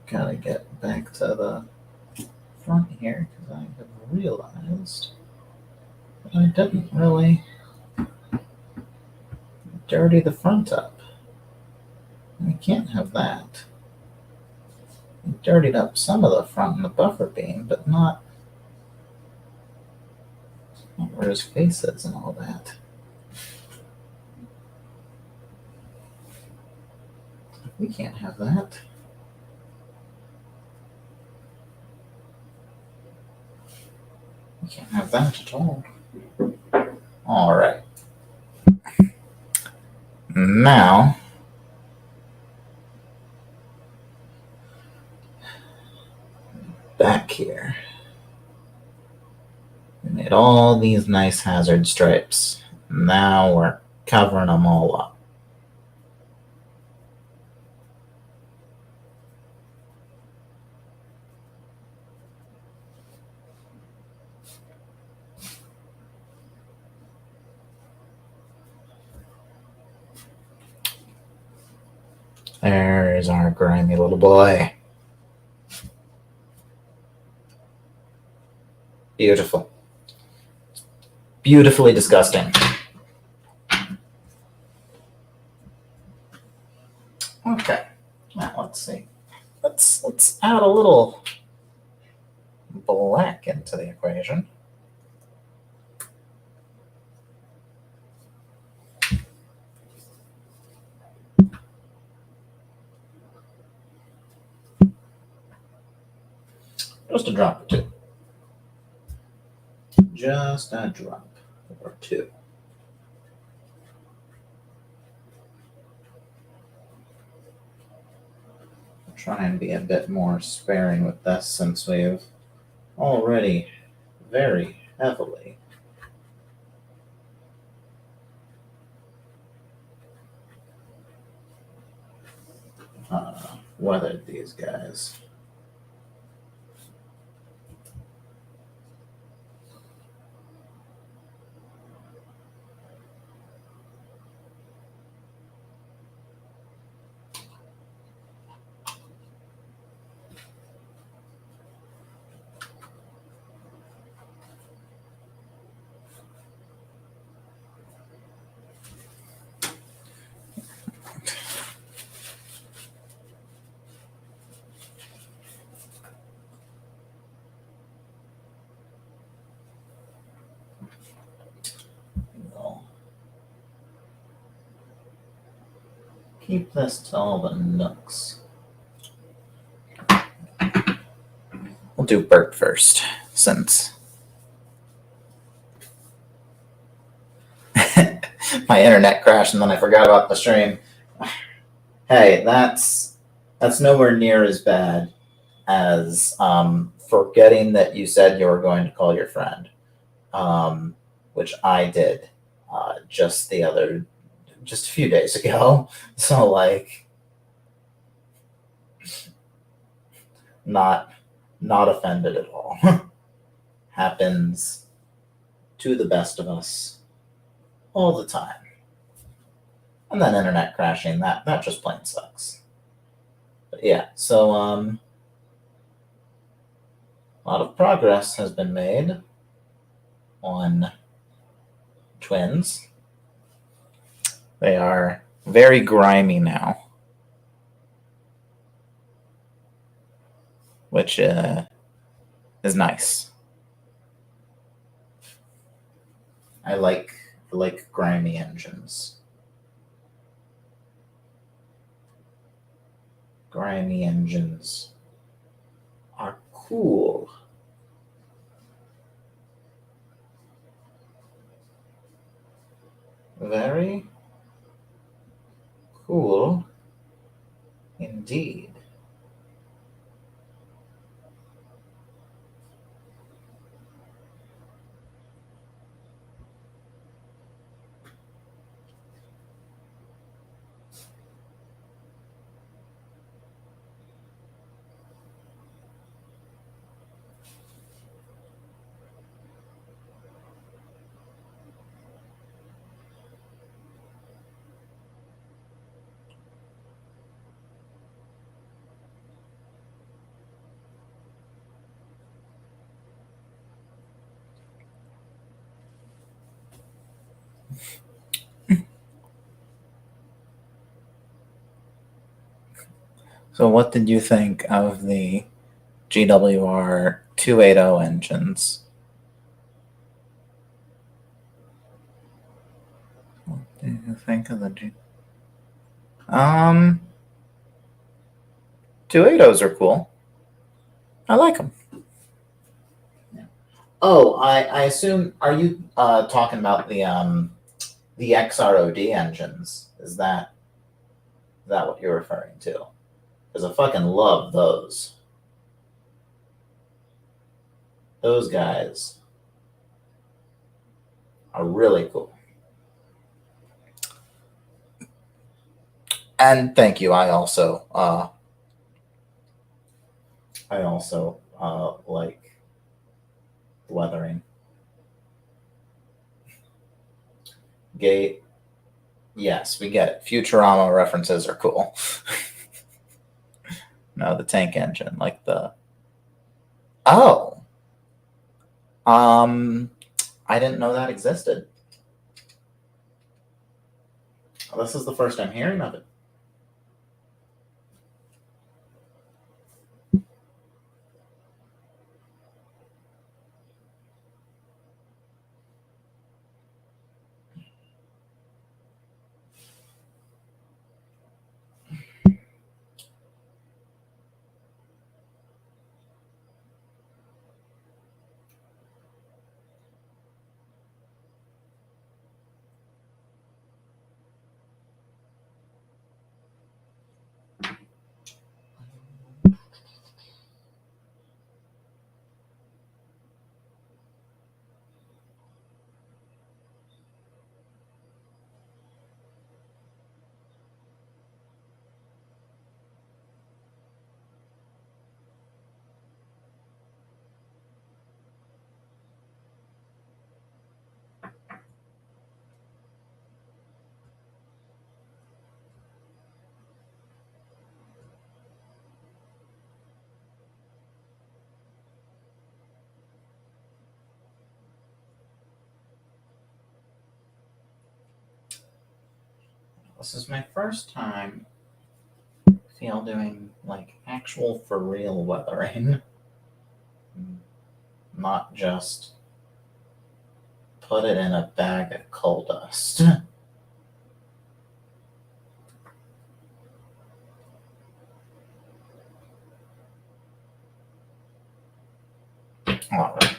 Gotta get back to the front here because I have realized that I didn't really dirty the front up. I can't have that. I dirtied up some of the front and the buffer beam, but not where his face is and all that. We can't have that. We can't have that at all. All right. Now, back here, we made all these nice hazard stripes. Now we're covering them all up. There's our grimy little boy. Beautiful. Beautifully disgusting. Okay. Now let's see. Let's add a little black into the equation. Just a drop or two. Just a drop or two. I'll try and be a bit more sparing with this since we've already very heavily weathered these guys. Keep this to all the nooks. We'll do Bert first, since my internet crashed and then I forgot about the stream. Hey, that's nowhere near as bad as forgetting that you said you were going to call your friend, which I did just a few days ago. So like, not offended at all. Happens to the best of us all the time. And then internet crashing, that just plain sucks. But yeah, so a lot of progress has been made on twins. They are very grimy now, which is nice. I like grimy engines. Grimy engines are cool. Very cool indeed. So what did you think of the GWR 280 engines? What do you think of the 280s are cool. I like them. Yeah. Oh, I assume, are you talking about the XROD engines? Is that what you're referring to? Because I fucking love those. Those guys are really cool. And thank you. I also like weathering. Gate. Yes, we get it. Futurama references are cool. No, the tank engine, like the. Oh, um, I didn't know that existed. This is the first I'm hearing of it. This is my first time doing like actual for real weathering, not just put it in a bag of coal dust. All right.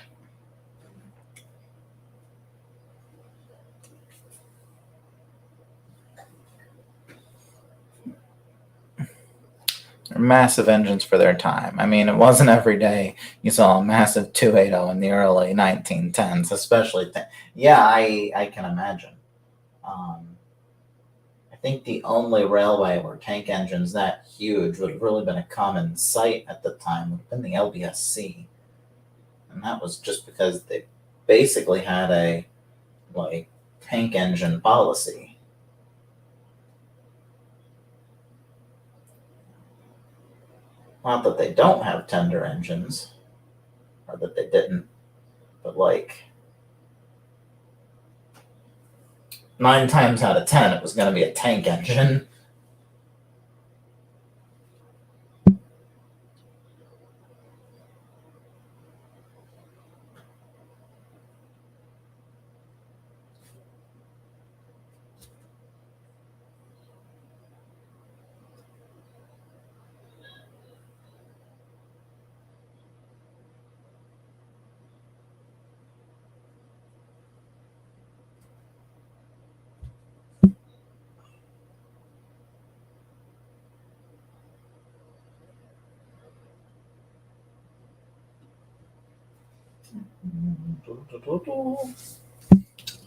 Massive engines for their time. I mean, it wasn't every day you saw a massive 280 in the early 1910s, especially. Yeah, I can imagine. Um, I think the only railway where tank engines that huge would have really been a common sight at the time would have been the LBSC, and that was just because they basically had a like tank engine policy. Not that they don't have tender engines, or that they didn't, but like 9 times out of 10, it was going to be a tank engine.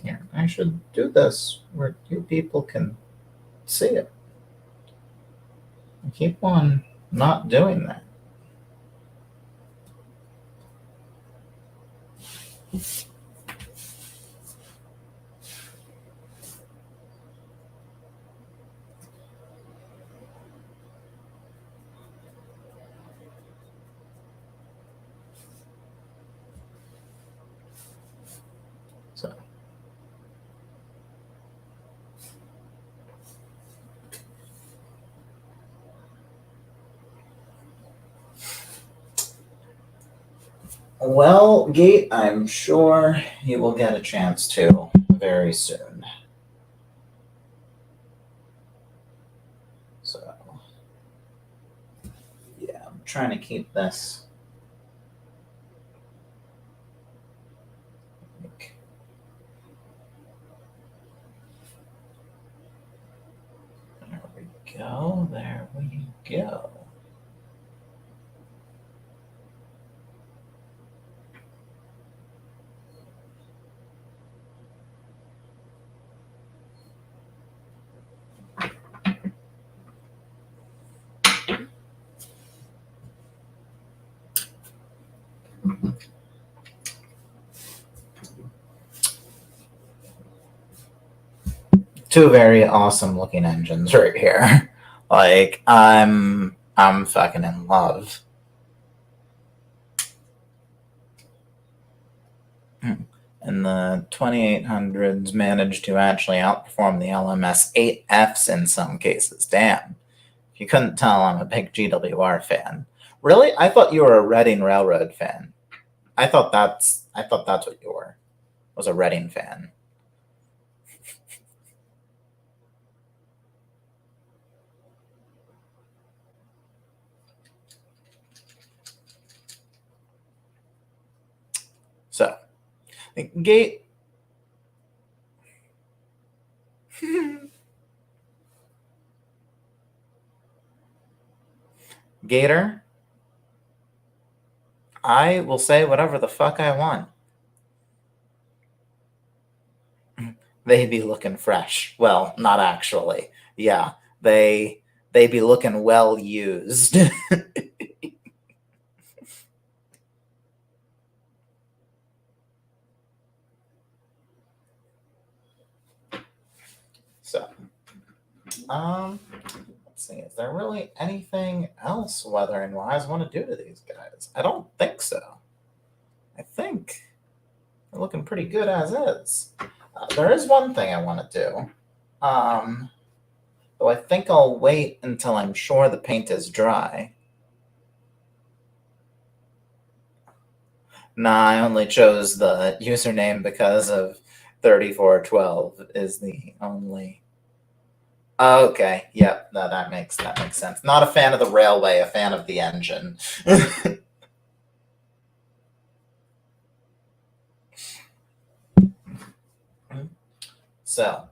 Here, I should do this where you people can see it. I keep on not doing that. So, well, Gate, I'm sure you will get a chance to very soon. So, yeah, I'm trying to keep this There we go. Two very awesome looking engines right here. Like I'm fucking in love. And the 2800s managed to actually outperform the LMS 8Fs in some cases. Damn. If you couldn't tell, I'm a big GWR fan. Really? I thought you were a Reading Railroad fan. I thought that's what you were. Was a Reading fan. So, Gate. Gator. I will say whatever the fuck I want. They be looking fresh. Well, not actually. Yeah, they be looking well used. So, let's see. Is there really anything else weathering wise I want to do to these guys? I don't think so. I think they're looking pretty good as is. There is one thing I want to do. Though I think I'll wait until I'm sure the paint is dry. Nah, I only chose the username because of 3412 is the only. Okay, yep, that makes sense. Not a fan of the railway, a fan of the engine. So,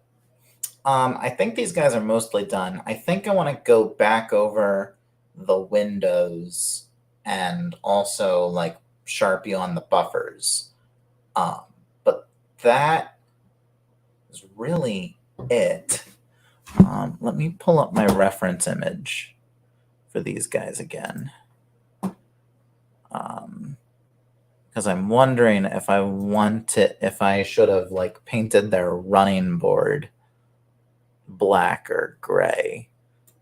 I think these guys are mostly done. I think I want to go back over the windows and also like Sharpie on the buffers. But that is really it. Let me pull up my reference image for these guys again. Because I'm wondering if I should have like painted their running board black or gray,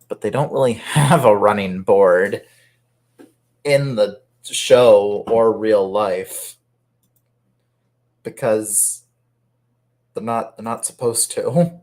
but they don't really have a running board in the show or real life because they're not supposed to.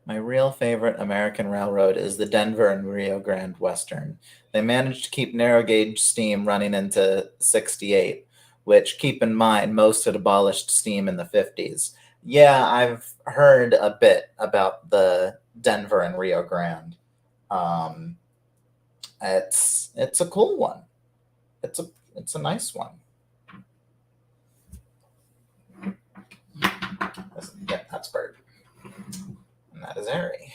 My real favorite American railroad is the Denver and Rio Grande Western. They managed to keep narrow gauge steam running into 68, which, keep in mind, most had abolished steam in the 50s. Yeah, I've heard a bit about the Denver and Rio Grande. It's a cool one. It's a nice one. Yeah, that's Bird. And that is Airy.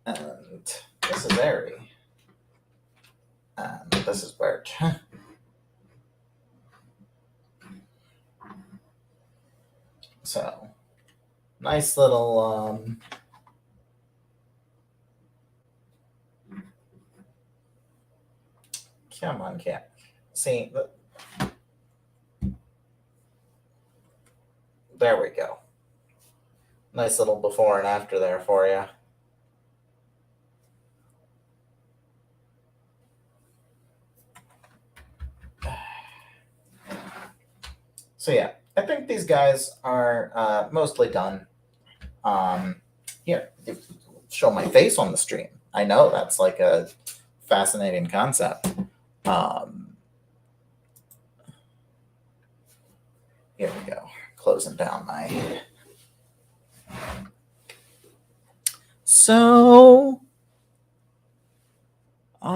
And this is Airy. And this is Bird. So, nice little come on, cat. See, there we go. Nice little before and after there for you. So yeah, I think these guys are mostly done. Here, show my face on the stream. I know that's like a fascinating concept. Here we go. Closing down my. So,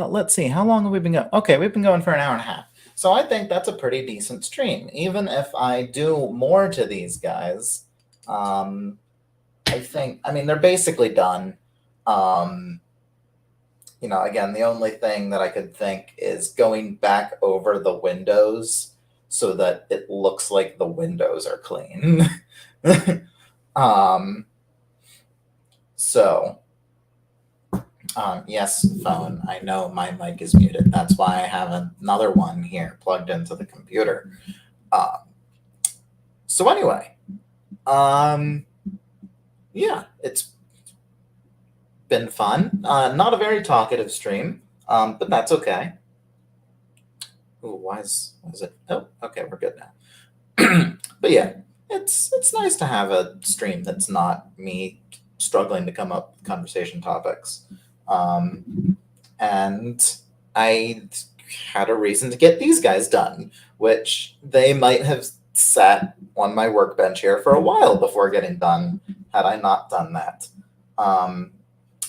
let's see, how long have we been going? Okay, we've been going for an hour and a half. So I think that's a pretty decent stream. Even if I do more to these guys, I think, I mean, they're basically done. Again, the only thing that I could think is going back over the windows so that it looks like the windows are clean. um, so, yes, phone. I know my mic is muted. That's why I have another one here plugged into the computer. So anyway, yeah, it's been fun. Not a very talkative stream, but that's okay. Ooh, why is it? Oh, okay, we're good now. But yeah, it's nice to have a stream that's not me struggling to come up with conversation topics. And I had a reason to get these guys done, which they might have sat on my workbench here for a while before getting done had I not done that.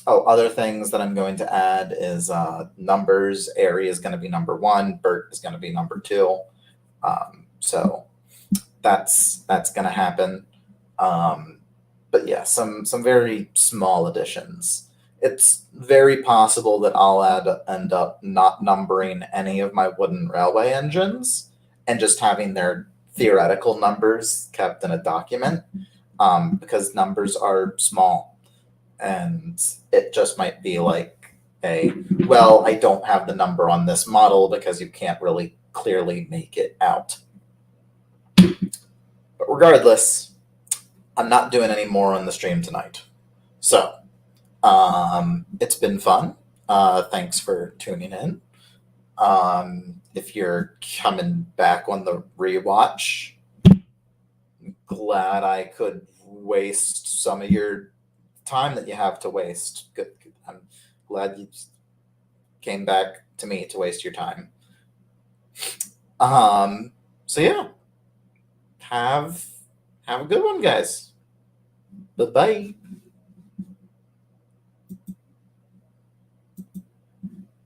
Other things that I'm going to add is numbers. Ari is going to be number 1. Bert is going to be number 2. So that's going to happen. But yeah, some very small additions. It's very possible that I'll end up not numbering any of my wooden railway engines and just having their theoretical numbers kept in a document, because numbers are small. And it just might be like I don't have the number on this model because you can't really clearly make it out. But regardless, I'm not doing any more on the stream tonight. So, it's been fun. Thanks for tuning in. If you're coming back on the rewatch, glad I could waste some of your time that you have to waste. Good. I'm glad you came back to me to waste your time. So yeah, have a good one, guys. Bye-bye.